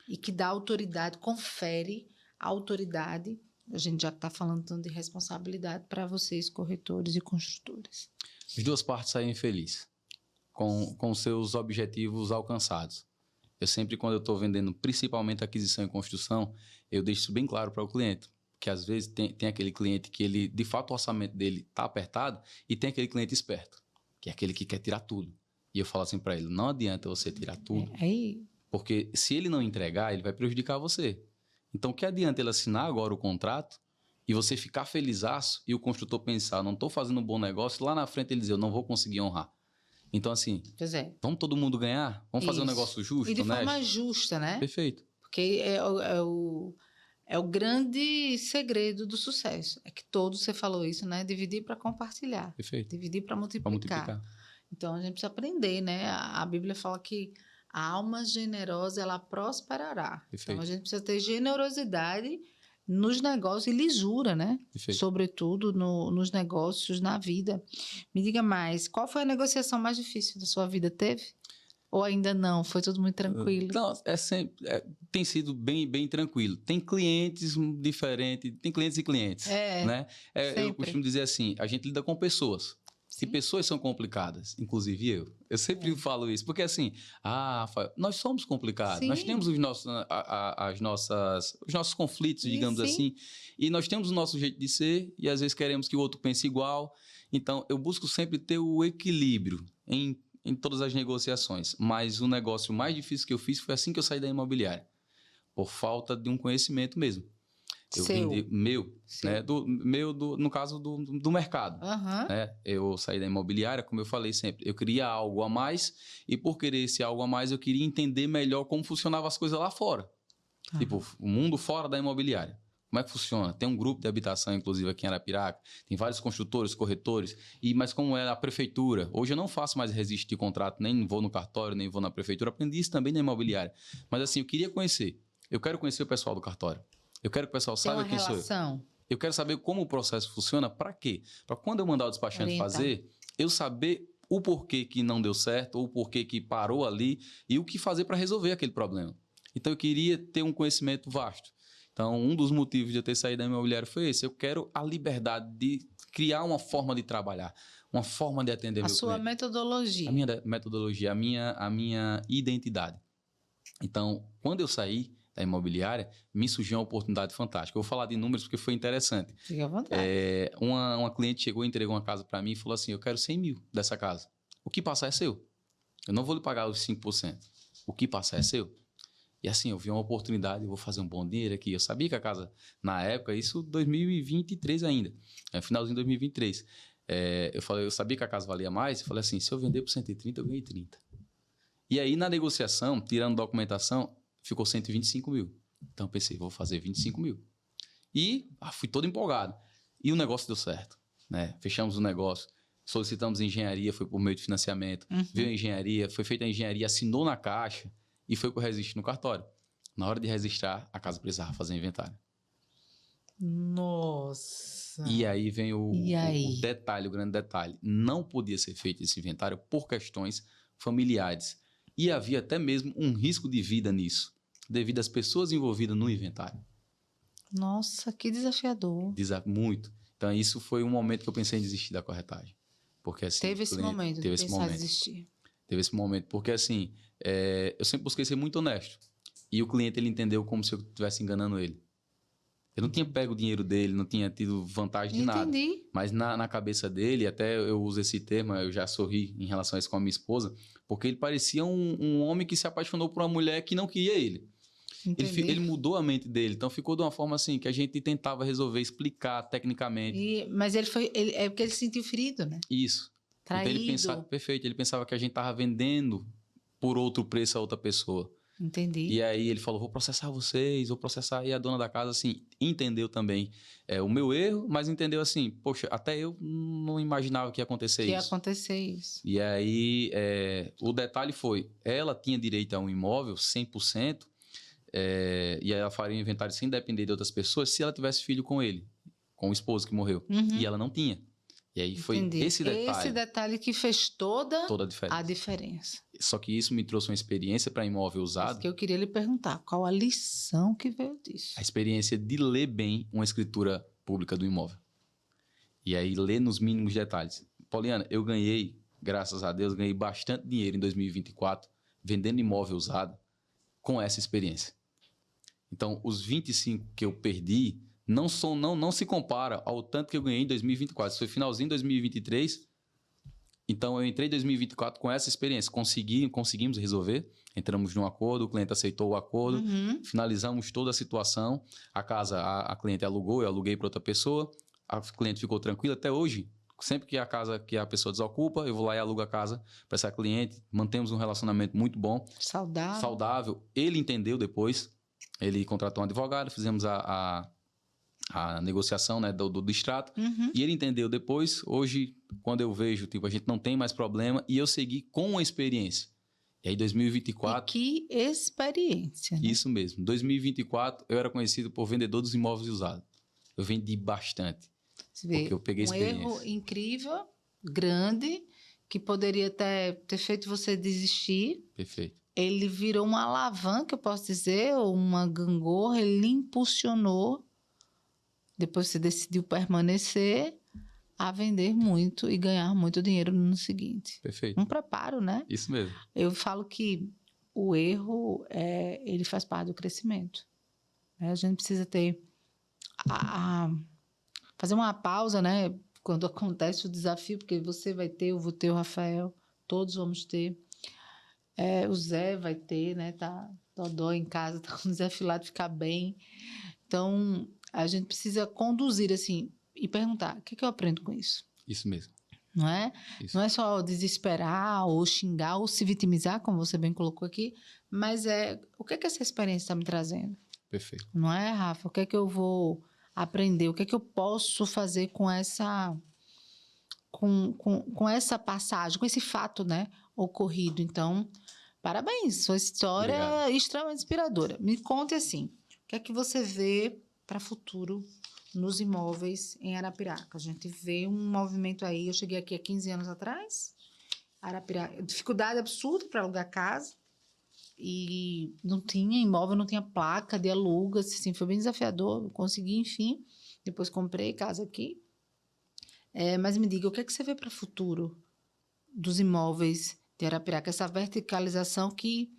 Speaker 2: E que dá autoridade, confere a autoridade, a gente já está falando tanto de responsabilidade para vocês, corretores e construtores.
Speaker 1: As duas partes saem felizes, com seus objetivos alcançados. Eu sempre, quando eu estou vendendo, principalmente aquisição e construção, eu deixo isso bem claro para o cliente. Que às vezes tem aquele cliente que ele, de fato, o orçamento dele está apertado e tem aquele cliente esperto, que é aquele que quer tirar tudo. E eu falo assim para ele, não adianta você tirar tudo, porque se ele não entregar, ele vai prejudicar você. Então, o que adianta ele assinar agora o contrato e você ficar felizaço e o construtor pensar, não estou fazendo um bom negócio, lá na frente ele dizer, eu não vou conseguir honrar. Então, assim, vamos todo mundo ganhar? Vamos fazer um negócio justo,
Speaker 2: e de forma justa, né?
Speaker 1: Perfeito.
Speaker 2: Porque é o grande segredo do sucesso. É que você falou isso, né? Dividir para compartilhar.
Speaker 1: Perfeito.
Speaker 2: Dividir para multiplicar. Então, a gente precisa aprender, né? A Bíblia fala que a alma generosa, ela prosperará.
Speaker 1: Perfeito.
Speaker 2: Então, a gente precisa ter generosidade nos negócios e lisura, né?
Speaker 1: Perfeito.
Speaker 2: Sobretudo nos negócios, na vida. Me diga mais, qual foi a negociação mais difícil da sua vida? Teve? Ou ainda não? Foi tudo muito tranquilo?
Speaker 1: Não, tem sido bem tranquilo. Tem clientes diferentes, tem clientes e clientes, né? Eu costumo dizer assim, a gente lida com pessoas. Sim. E pessoas são complicadas, inclusive eu. Eu sempre falo isso, porque assim, Rafael, nós somos complicados. Sim. Nós temos os nossos conflitos, digamos assim, e nós temos o nosso jeito de ser, e às vezes queremos que o outro pense igual. Então, eu busco sempre ter o equilíbrio em todas as negociações. Mas o negócio mais difícil que eu fiz foi assim que eu saí da imobiliária, por falta de um conhecimento mesmo. Eu vendi né? No caso do mercado.
Speaker 2: Uhum.
Speaker 1: Né? Eu saí da imobiliária, como eu falei sempre, eu queria algo a mais, e por querer esse algo a mais, eu queria entender melhor como funcionavam as coisas lá fora. Uhum. Tipo, o mundo fora da imobiliária. Como é que funciona? Tem um grupo de habitação, inclusive, aqui em Arapiraca, tem vários construtores, corretores, mas como é a prefeitura, hoje eu não faço mais registro de contrato, nem vou no cartório, nem vou na prefeitura, aprendi isso também na imobiliária. Mas assim, eu queria conhecer, eu quero conhecer o pessoal do cartório. Eu quero que o pessoal saiba quem sou eu. Eu quero saber como o processo funciona, para quê? Para quando eu mandar o despachante fazer, eu saber o porquê que não deu certo, ou o porquê que parou ali, e o que fazer para resolver aquele problema. Então, eu queria ter um conhecimento vasto. Então, um dos motivos de eu ter saído da imobiliária foi esse. Eu quero a liberdade de criar uma forma de trabalhar, uma forma de atender meu cliente.
Speaker 2: A sua metodologia.
Speaker 1: A minha metodologia, a minha identidade. Então, quando eu saí da imobiliária, me surgiu uma oportunidade fantástica. Eu vou falar de números porque foi interessante.
Speaker 2: Fica à vontade.
Speaker 1: Uma cliente chegou e entregou uma casa para mim e falou assim, eu quero 100 mil dessa casa. O que passar é seu. Eu não vou lhe pagar os 5%. O que passar é seu. E assim, eu vi uma oportunidade, eu vou fazer um bom dinheiro aqui. Eu sabia que a casa, na época, isso 2023 ainda, finalzinho de 2023. Eu sabia que a casa valia mais, eu falei assim, se eu vender por 130, eu ganhei 30. E aí, na negociação, tirando documentação, ficou 125 mil. Então, eu pensei, vou fazer 25 mil. E fui todo empolgado. E o negócio deu certo, né? Fechamos o negócio, solicitamos engenharia, foi por meio de financiamento, veio a engenharia, foi feita a engenharia, assinou na caixa, e foi para o registro no cartório. Na hora de registrar, a casa precisava fazer inventário.
Speaker 2: Nossa!
Speaker 1: E aí vem o detalhe, o grande detalhe. Não podia ser feito esse inventário por questões familiares. E havia até mesmo um risco de vida nisso, devido às pessoas envolvidas no inventário.
Speaker 2: Nossa, que desafiador.
Speaker 1: Muito. Então, isso foi um momento que eu pensei em desistir da corretagem. Porque, assim,
Speaker 2: teve esse momento de pensar em desistir.
Speaker 1: Teve esse momento, porque assim, eu sempre busquei ser muito honesto. E o cliente, ele entendeu como se eu estivesse enganando ele. Eu não tinha pego o dinheiro dele, não tinha tido vantagem de nada. Mas na cabeça dele, até eu uso esse termo, eu já sorri em relação a isso com a minha esposa, porque ele parecia um homem que se apaixonou por uma mulher que não queria ele. Ele mudou a mente dele, então ficou de uma forma assim, que a gente tentava resolver, explicar tecnicamente.
Speaker 2: Mas é porque ele se sentiu ferido, né?
Speaker 1: Isso.
Speaker 2: Traído.
Speaker 1: Então ele pensava que a gente estava vendendo por outro preço a outra pessoa.
Speaker 2: Entendi.
Speaker 1: E aí ele falou, vou processar vocês, vou processar. E a dona da casa, assim, entendeu também o meu erro, mas entendeu assim, poxa, até eu não imaginava que ia acontecer isso.
Speaker 2: Que ia acontecer isso.
Speaker 1: E aí, o detalhe foi, ela tinha direito a um imóvel 100%, e aí ela faria um inventário sem depender de outras pessoas se ela tivesse filho com ele, com o esposo que morreu. E ela não tinha. E aí foi esse
Speaker 2: detalhe que fez toda
Speaker 1: a diferença.
Speaker 2: diferença.
Speaker 1: Só que isso me trouxe uma experiência para imóvel usado.
Speaker 2: Isso que eu queria lhe perguntar, qual a lição que veio disso?
Speaker 1: A experiência de ler bem uma escritura pública do imóvel. E aí ler nos mínimos detalhes. Poliana, eu ganhei, graças a Deus, ganhei bastante dinheiro em 2024 vendendo imóvel usado com essa experiência. Então, os 25 que eu perdi não se compara ao tanto que eu ganhei em 2024. Isso foi finalzinho de 2023. Então, eu entrei em 2024 com essa experiência. Conseguimos resolver. Entramos num acordo, o cliente aceitou o acordo. Finalizamos toda a situação. A casa, a cliente alugou, eu aluguei para outra pessoa. A cliente ficou tranquila. Até hoje, sempre que a pessoa desocupa, eu vou lá e alugo a casa para essa cliente. Mantemos um relacionamento muito bom. Saudável. Ele entendeu depois. Ele contratou um advogado, fizemos a negociação, né, do extrato. E ele entendeu depois. Hoje, quando eu vejo, a gente não tem mais problema. E eu segui com a experiência. E aí, 2024...
Speaker 2: que experiência, né?
Speaker 1: Isso mesmo. 2024, eu era conhecido por vendedor dos imóveis usados. Eu vendi bastante.
Speaker 2: Você vê,
Speaker 1: porque eu peguei experiência.
Speaker 2: Erro incrível, grande, que poderia ter feito você desistir.
Speaker 1: Perfeito.
Speaker 2: Ele virou uma alavanca, eu posso dizer, ou uma gangorra, ele impulsionou. Depois você decidiu permanecer a vender muito e ganhar muito dinheiro no ano seguinte.
Speaker 1: Perfeito.
Speaker 2: Um preparo, né?
Speaker 1: Isso mesmo.
Speaker 2: Eu falo que o erro, ele faz parte do crescimento. A gente precisa ter... fazer uma pausa, né? Quando acontece o desafio, porque você vai ter, eu vou ter, o Rafael, todos vamos ter. O Zé vai ter, né? Tá dodó em casa, tá com o Zé Filado, ficar bem. Então, a gente precisa conduzir, assim, e perguntar, o que eu aprendo com isso?
Speaker 1: Isso mesmo.
Speaker 2: Não é?
Speaker 1: Isso.
Speaker 2: Não é só desesperar, ou xingar, ou se vitimizar, como você bem colocou aqui, mas o que essa experiência está me trazendo?
Speaker 1: Perfeito.
Speaker 2: Não é, Rafa? O que eu vou aprender? O que eu posso fazer com essa... Com essa passagem, com esse fato, né, ocorrido. Então, parabéns, sua história é extremamente inspiradora. Me conte assim, o que é que você vê para o futuro nos imóveis em Arapiraca? A gente vê um movimento aí, eu cheguei aqui há 15 anos atrás, Arapiraca, dificuldade absurda para alugar casa, e não tinha imóvel, não tinha placa de aluga, assim, foi bem desafiador, consegui, enfim, depois comprei casa aqui. Mas me diga, o que é que você vê para o futuro dos imóveis de Arapiraca? Essa verticalização que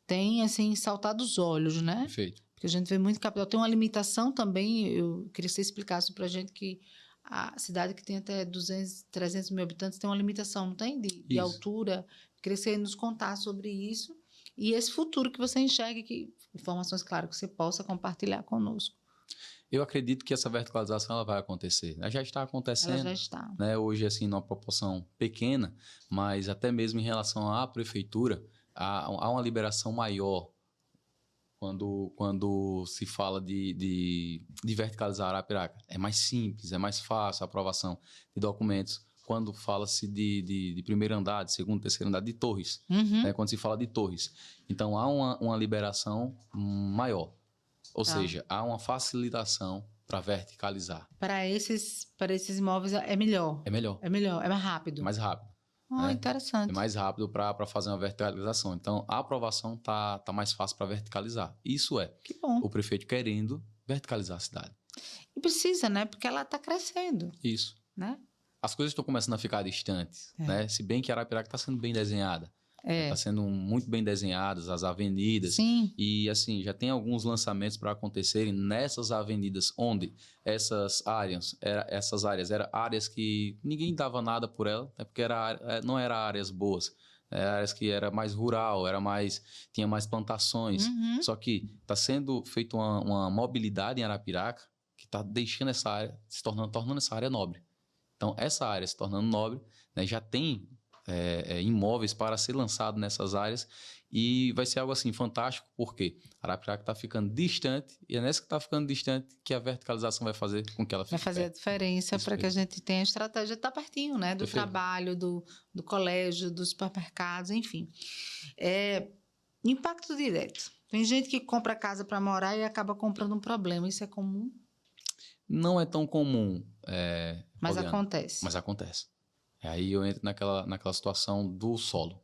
Speaker 2: tem, assim, saltado os olhos, né?
Speaker 1: Perfeito.
Speaker 2: Porque a gente vê muito capital. Tem uma limitação também, eu queria que você explicasse para a gente que a cidade que tem até 200, 300 mil habitantes tem uma limitação, não tem? De altura. Eu queria que você nos contasse sobre isso e esse futuro que você enxerga, que informações, claro, que você possa compartilhar conosco.
Speaker 1: Eu acredito que essa verticalização ela vai acontecer. Ela já está acontecendo.
Speaker 2: Ela já está.
Speaker 1: Né? Hoje, assim, numa proporção pequena, mas até mesmo em relação à prefeitura, há uma liberação maior quando se fala de verticalizar Arapiraca. É mais simples, é mais fácil a aprovação de documentos. Quando fala-se de primeiro andar, de segundo, terceiro andar, de torres.
Speaker 2: Uhum.
Speaker 1: Né? Quando se fala de torres. Então, há uma liberação maior. Ou seja, há uma facilitação para verticalizar.
Speaker 2: Para esses imóveis é melhor?
Speaker 1: É melhor.
Speaker 2: É melhor, é mais rápido?
Speaker 1: É mais rápido.
Speaker 2: Né? Interessante.
Speaker 1: É mais rápido para fazer uma verticalização. Então, a aprovação tá mais fácil para verticalizar. Isso
Speaker 2: que bom.
Speaker 1: O prefeito querendo verticalizar a cidade.
Speaker 2: E precisa, né? Porque ela está crescendo.
Speaker 1: Isso.
Speaker 2: Né?
Speaker 1: As coisas estão começando a ficar distantes. Né? Se bem que Arapiraca está sendo bem desenhada. Está sendo muito bem desenhadas as avenidas.
Speaker 2: Sim.
Speaker 1: E, assim, já tem alguns lançamentos para acontecerem nessas avenidas onde essas áreas eram áreas que ninguém dava nada por ela, né? Porque não eram áreas boas. Áreas que era mais rural, tinha mais plantações.
Speaker 2: Uhum.
Speaker 1: Só que está sendo feita uma mobilidade em Arapiraca que está deixando essa área, tornando essa área nobre. Então, essa área se tornando nobre, né, já tem... imóveis para ser lançado nessas áreas e vai ser algo assim fantástico, porque Arapiraca está ficando distante e é nessa que está ficando distante que a verticalização vai fazer com que ela fique
Speaker 2: vai fazer
Speaker 1: perto.
Speaker 2: A diferença para que a gente tenha a estratégia de estar pertinho, né? Do
Speaker 1: Perfeito.
Speaker 2: Trabalho, do colégio, dos supermercados, enfim. Impacto direto. Tem gente que compra casa para morar e acaba comprando um problema. Isso é comum?
Speaker 1: Não é tão comum.
Speaker 2: Mas
Speaker 1: Poliana,
Speaker 2: acontece.
Speaker 1: Mas acontece. Aí eu entro naquela situação do solo,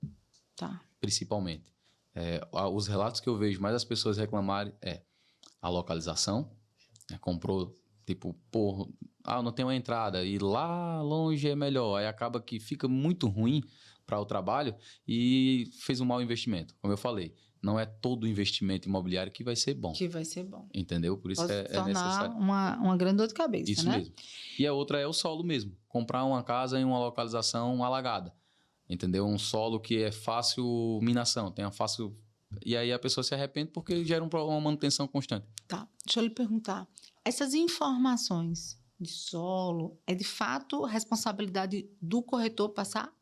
Speaker 2: tá.
Speaker 1: Principalmente. Os relatos que eu vejo mais as pessoas reclamarem é a localização, né? Comprou, tipo, não tem uma entrada e lá longe é melhor. Aí acaba que fica muito ruim para o trabalho e fez um mau investimento. Como eu falei, não é todo investimento imobiliário que vai ser bom. Entendeu? Por isso
Speaker 2: pode
Speaker 1: é
Speaker 2: tornar
Speaker 1: necessário.
Speaker 2: Uma grande dor de cabeça,
Speaker 1: isso,
Speaker 2: né?
Speaker 1: mesmo. E a outra é o solo mesmo. Comprar uma casa em uma localização alagada. Entendeu? Um solo que é fácil minação, tem uma fácil... E aí a pessoa se arrepende porque gera uma manutenção constante.
Speaker 2: Tá. Deixa eu lhe perguntar. Essas informações de solo, é de fato responsabilidade do corretor passar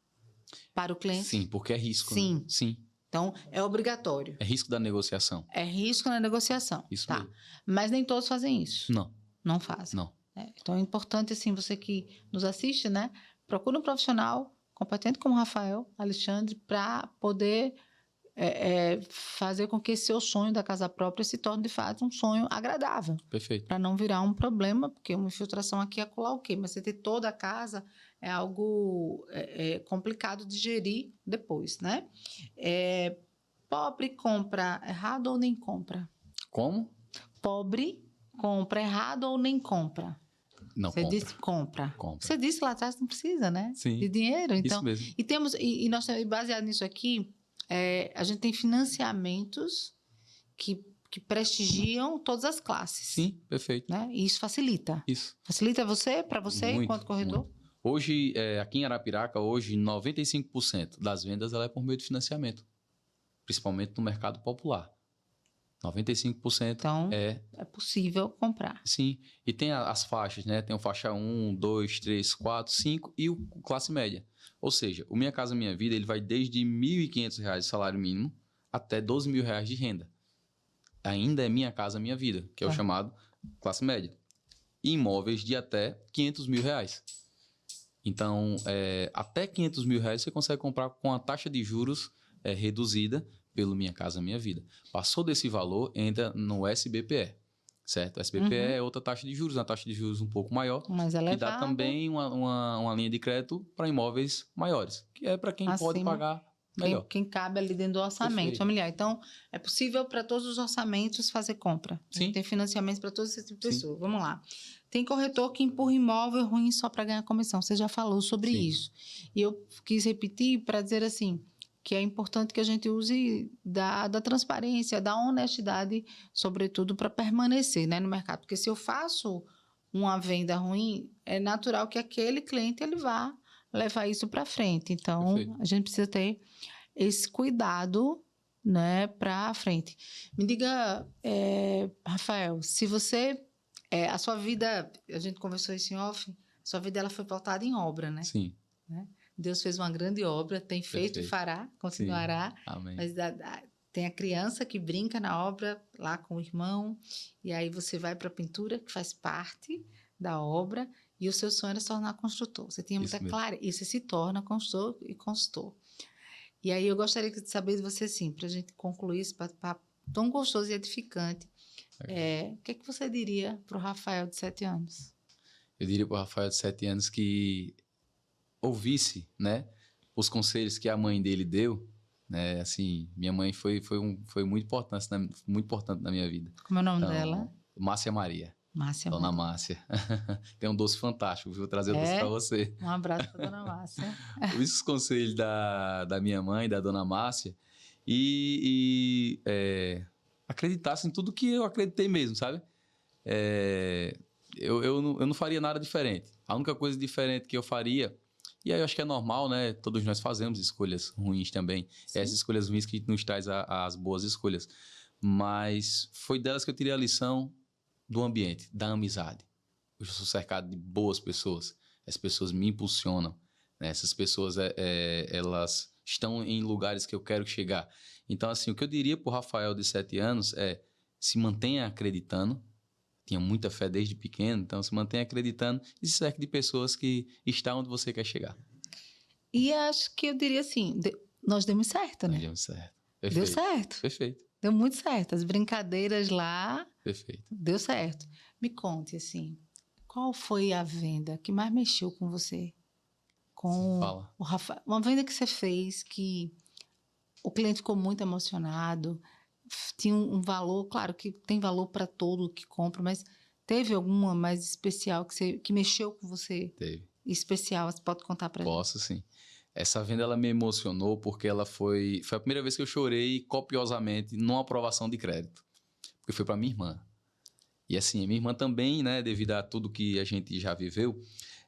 Speaker 2: para o cliente?
Speaker 1: Sim, porque é risco.
Speaker 2: Sim.
Speaker 1: Né? Sim.
Speaker 2: Então, é obrigatório.
Speaker 1: É risco da negociação.
Speaker 2: É risco na negociação.
Speaker 1: Isso
Speaker 2: tá.
Speaker 1: mesmo.
Speaker 2: Mas nem todos fazem isso.
Speaker 1: Não.
Speaker 2: Não fazem.
Speaker 1: Não.
Speaker 2: Então, é importante, assim, você que nos assiste, né? Procura um profissional competente como Rafael Alexandre para poder fazer com que esse seu sonho da casa própria se torne, de fato, um sonho agradável.
Speaker 1: Perfeito.
Speaker 2: Para não virar um problema, porque uma infiltração aqui é colar o quê? Mas você ter toda a casa é algo complicado de gerir depois, né? Pobre compra errado ou nem compra?
Speaker 1: Como?
Speaker 2: Pobre compra errado ou nem compra?
Speaker 1: Não,
Speaker 2: você
Speaker 1: compra.
Speaker 2: disse compra.
Speaker 1: Compra.
Speaker 2: Você disse lá atrás que não precisa, né?
Speaker 1: Sim.
Speaker 2: De dinheiro. Então,
Speaker 1: isso mesmo.
Speaker 2: E nós temos, baseado nisso aqui, a gente tem financiamentos que prestigiam todas as classes.
Speaker 1: Sim, perfeito.
Speaker 2: Né? E isso facilita.
Speaker 1: Isso.
Speaker 2: Facilita para você,
Speaker 1: muito,
Speaker 2: enquanto corretor?
Speaker 1: Muito. Hoje, aqui em Arapiraca, 95% das vendas ela é por meio de financiamento. Principalmente no mercado popular. 95%
Speaker 2: então, é possível comprar.
Speaker 1: Sim, e tem as faixas, né? Tem o faixa 1, 2, 3, 4, 5 e o classe média. Ou seja, o Minha Casa Minha Vida ele vai desde R$ 1.500 de salário mínimo até R$ 12.000 de renda. Ainda é Minha Casa Minha Vida, que é o chamado classe média. E imóveis de até R$ 500.000. Então, até R$ 500.000 você consegue comprar com a taxa de juros reduzida pelo Minha Casa Minha Vida. Passou desse valor, entra no SBPE, certo? O SBPE é outra taxa de juros, uma taxa de juros um pouco maior, que dá também uma linha de crédito para imóveis maiores, que é para quem pode pagar melhor.
Speaker 2: Quem cabe ali dentro do orçamento familiar. Então, é possível para todos os orçamentos fazer compra.
Speaker 1: Sim.
Speaker 2: Tem financiamento para todos esses tipos de pessoas. Vamos lá. Tem corretor que empurra imóvel ruim só para ganhar comissão. Você já falou sobre isso. E eu quis repetir para dizer assim, que é importante que a gente use da transparência, da honestidade, sobretudo, para permanecer, né, no mercado. Porque se eu faço uma venda ruim, é natural que aquele cliente ele vá levar isso para frente. Então, a gente precisa ter esse cuidado, né, para frente. Me diga, Rafael, se você... a sua vida, a gente conversou isso em off, a sua vida ela foi pautada em obra, né?
Speaker 1: Sim.
Speaker 2: Né? Deus fez uma grande obra, tem feito e fará, continuará.
Speaker 1: Sim. Amém.
Speaker 2: Mas tem a criança que brinca na obra lá com o irmão, e aí você vai para a pintura, que faz parte da obra, e o seu sonho era se tornar construtor. Você tinha muita clareza, e você se torna construtor e consultor. E aí eu gostaria de saber de você, assim, para a gente concluir esse papo tão gostoso e edificante. O que você diria para o Rafael de 7 anos?
Speaker 1: Eu diria para o Rafael de 7 anos que ouvisse, né, os conselhos que a mãe dele deu, né, assim, minha mãe foi muito importante na minha vida.
Speaker 2: Como é o nome dela?
Speaker 1: Márcia Maria. Dona Márcia. Tem um doce fantástico, vou trazer o doce para você.
Speaker 2: Um abraço para Dona Márcia.
Speaker 1: Ouvi os conselhos da minha mãe, da Dona Márcia, e acreditasse em tudo que eu acreditei mesmo, sabe? Eu não faria nada diferente. A única coisa diferente que eu faria, e aí eu acho que é normal, né? Todos nós fazemos escolhas ruins também. Essas escolhas ruins que nos traz as boas escolhas. Mas foi delas que eu tirei a lição do ambiente, da amizade. Eu sou cercado de boas pessoas. As pessoas me impulsionam. Né? Essas pessoas, elas estão em lugares que eu quero chegar. Então, assim, o que eu diria para o Rafael de 7 anos é se mantenha acreditando. Tinha muita fé desde pequeno, então se mantenha acreditando e se cerque de pessoas que estão onde você quer chegar.
Speaker 2: E acho que eu diria assim, nós demos certo, né?
Speaker 1: Nós demos certo. Perfeito.
Speaker 2: Deu certo.
Speaker 1: Perfeito.
Speaker 2: Deu muito certo. As brincadeiras lá...
Speaker 1: Perfeito.
Speaker 2: Deu certo. Me conte, assim, qual foi a venda que mais mexeu com você? Com o Rafael. Uma venda que você fez que o cliente ficou muito emocionado, tinha um valor, claro que tem valor para todo que compra, mas teve alguma mais especial que mexeu com você?
Speaker 1: Teve.
Speaker 2: Especial, você pode contar para gente?
Speaker 1: Posso, sim. Essa venda ela me emocionou porque ela foi a primeira vez que eu chorei copiosamente numa aprovação de crédito. Porque foi para minha irmã. E assim, a minha irmã também, né, devido a tudo que a gente já viveu,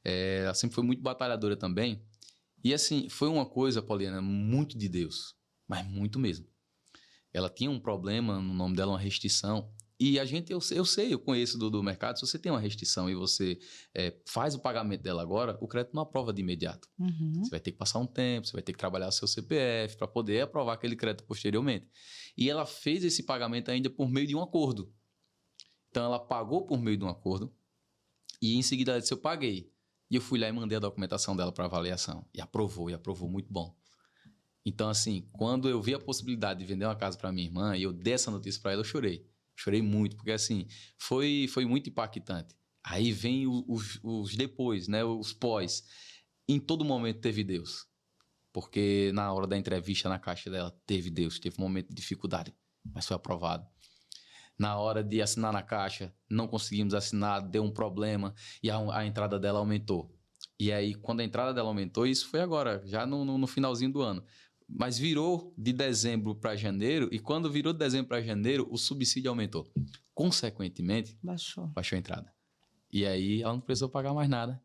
Speaker 1: ela sempre foi muito batalhadora também. E assim, foi uma coisa, Pauliana, muito de Deus, mas muito mesmo. Ela tinha um problema, no nome dela, uma restrição. E a gente, eu conheço do mercado, se você tem uma restrição e você faz o pagamento dela agora, o crédito não aprova de imediato.
Speaker 2: Uhum.
Speaker 1: Você vai ter que passar um tempo, você vai ter que trabalhar o seu CPF para poder aprovar aquele crédito posteriormente. E ela fez esse pagamento ainda por meio de um acordo. Então, ela pagou por meio de um acordo e em seguida ela disse, eu paguei. E eu fui lá e mandei a documentação dela para avaliação. E aprovou muito bom. Então, assim, quando eu vi a possibilidade de vender uma casa para minha irmã e eu dei essa notícia para ela, eu chorei. Chorei muito, porque, assim, foi muito impactante. Aí vem os depois, né? Os pós. Em todo momento teve Deus. Porque na hora da entrevista na caixa dela, teve Deus. Teve um momento de dificuldade, mas foi aprovado. Na hora de assinar na caixa, não conseguimos assinar, deu um problema e a entrada dela aumentou. E aí, quando a entrada dela aumentou, isso foi agora, já no finalzinho do ano. Mas virou de dezembro para janeiro, e quando virou de dezembro para janeiro, o subsídio aumentou. Consequentemente, baixou a entrada. E aí, ela não precisou pagar mais nada.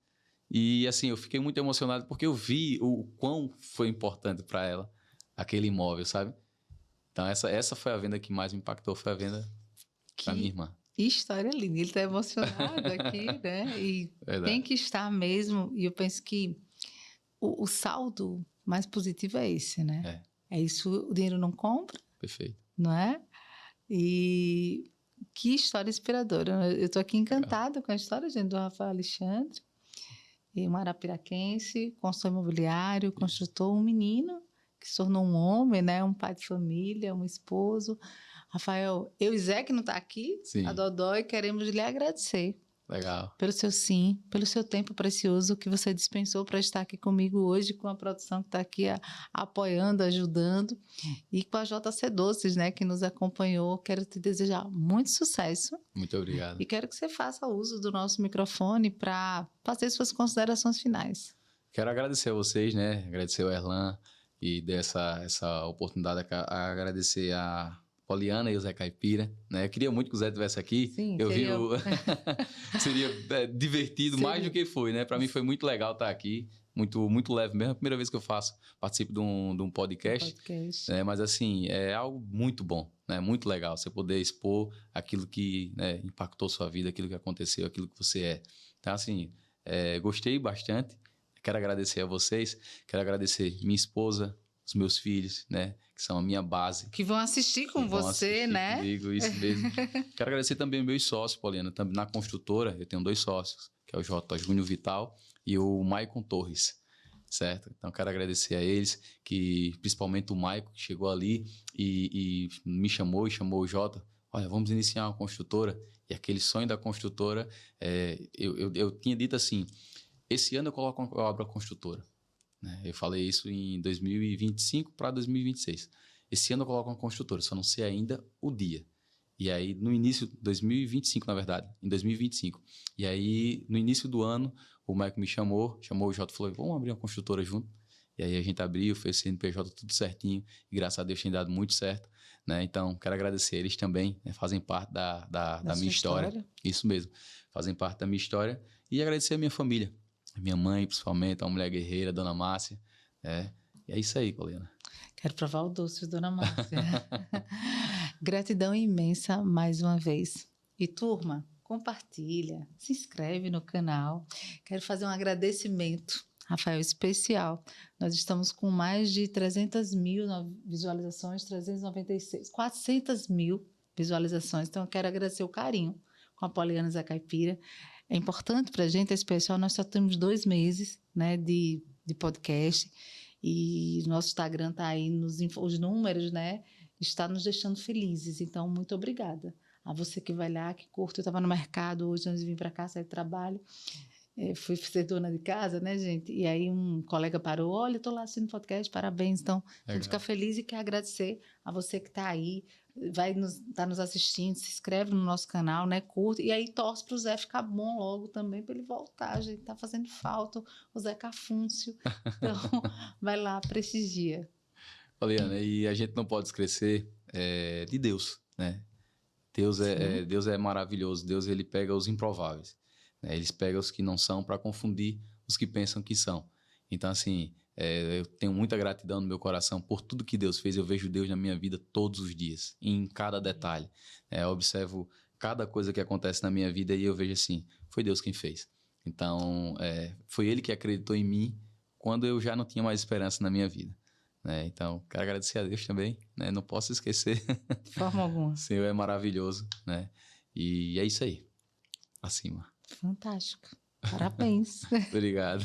Speaker 1: E assim, eu fiquei muito emocionado porque eu vi o quão foi importante para ela aquele imóvel, sabe? Então, essa foi a venda que mais me impactou, foi a venda para minha irmã.
Speaker 2: História linda, ele está emocionado aqui, né? E verdade. Tem que estar mesmo, e eu penso que o saldo mais positivo é esse, né? É isso, o dinheiro não compra.
Speaker 1: Perfeito.
Speaker 2: Não é? E que história inspiradora. Eu estou aqui encantada com a história, gente, do Rafael Alexandre, um arapiraquense, consultor imobiliário, construtor, um menino que se tornou um homem, né? Um pai de família, um esposo. Rafael, eu e Zé, que não está aqui, sim, a Dodói, queremos lhe agradecer.
Speaker 1: Legal.
Speaker 2: Pelo seu sim, pelo seu tempo precioso que você dispensou para estar aqui comigo hoje, com a produção que está aqui apoiando, ajudando, e com a JC Doces, né, que nos acompanhou. Quero te desejar muito sucesso.
Speaker 1: Muito obrigado.
Speaker 2: E quero que você faça uso do nosso microfone para fazer suas considerações finais.
Speaker 1: Quero agradecer a vocês, né, agradecer ao Erlan e dessa oportunidade, agradecer a Poliana e o Zé Caipira, né? Eu queria muito que o Zé estivesse aqui.
Speaker 2: Sim,
Speaker 1: eu seria... seria divertido, seria mais do que foi, né? Para mim foi muito legal estar aqui, muito leve mesmo. É a primeira vez que eu participo de um podcast. Né? Mas assim, é algo muito bom, né? Muito legal você poder expor aquilo que, né, impactou sua vida, aquilo que aconteceu, aquilo que você é. Então assim, gostei bastante. Quero agradecer a vocês, quero agradecer minha esposa, os meus filhos, né, que são a minha base.
Speaker 2: Que vão assistir com você, né?
Speaker 1: Comigo, isso mesmo. Quero agradecer também meus sócios, Poliana, também na construtora, eu tenho 2 sócios, que é o J. Júnior Vital e o Maicon Torres, certo? Então, quero agradecer a eles, que principalmente o Maicon, que chegou ali e me chamou e chamou o Jota. Olha, vamos iniciar uma construtora. E aquele sonho da construtora, eu tinha dito assim, esse ano eu abro a construtora. Eu falei isso em 2025 para 2026. Esse ano eu coloco uma construtora, só não sei ainda o dia. E aí, no início de 2025, na verdade, em 2025. E aí, no início do ano, o Michael me chamou o Jota e falou, vamos abrir uma construtora junto. E aí a gente abriu, fez o CNPJ tudo certinho. E graças a Deus tem dado muito certo. Né? Então, quero agradecer eles também, né? Fazem parte da minha história. Isso mesmo, fazem parte da minha história. E agradecer a minha família. A minha mãe, principalmente, uma mulher guerreira, a Dona Márcia. E é isso aí, Poliana.
Speaker 2: Quero provar o doce, Dona Márcia. Gratidão imensa mais uma vez. E, turma, compartilha, se inscreve no canal. Quero fazer um agradecimento, Rafael, especial. Nós estamos com mais de 300 mil visualizações, 396, 400 mil visualizações. Então, eu quero agradecer o carinho com a Poliana Zé Caipira. É importante para a gente, é especial, nós só temos 2 meses, né, de podcast e nosso Instagram está aí, os números, né, está nos deixando felizes. Então, muito obrigada a você que vai lá, que curte. Eu estava no mercado hoje, antes de vir para cá, sair do trabalho, fui ser dona de casa, né, gente? E aí um colega parou, olha, estou lá assistindo podcast, parabéns. Então, a gente fica feliz e quer agradecer a você que está aí, vai tá nos assistindo, se inscreve no nosso canal, né, curte, e aí torce para o Zé ficar bom logo também, para ele voltar, a gente tá fazendo falta, o Zé Cafúncio, então vai lá, prestigia.
Speaker 1: Poliana, e a gente não pode esquecer de Deus, né? Deus é maravilhoso, Deus ele pega os improváveis, né? Ele pega os que não são para confundir os que pensam que são. Então, assim, eu tenho muita gratidão no meu coração por tudo que Deus fez. Eu vejo Deus na minha vida todos os dias, em cada detalhe. Eu observo cada coisa que acontece na minha vida e eu vejo assim, foi Deus quem fez. Então, foi Ele que acreditou em mim quando eu já não tinha mais esperança na minha vida. Então, quero agradecer a Deus também, né? Não posso esquecer.
Speaker 2: De forma alguma.
Speaker 1: O Senhor é maravilhoso, né? E é isso aí. Acima.
Speaker 2: Fantástico. Parabéns.
Speaker 1: Obrigado.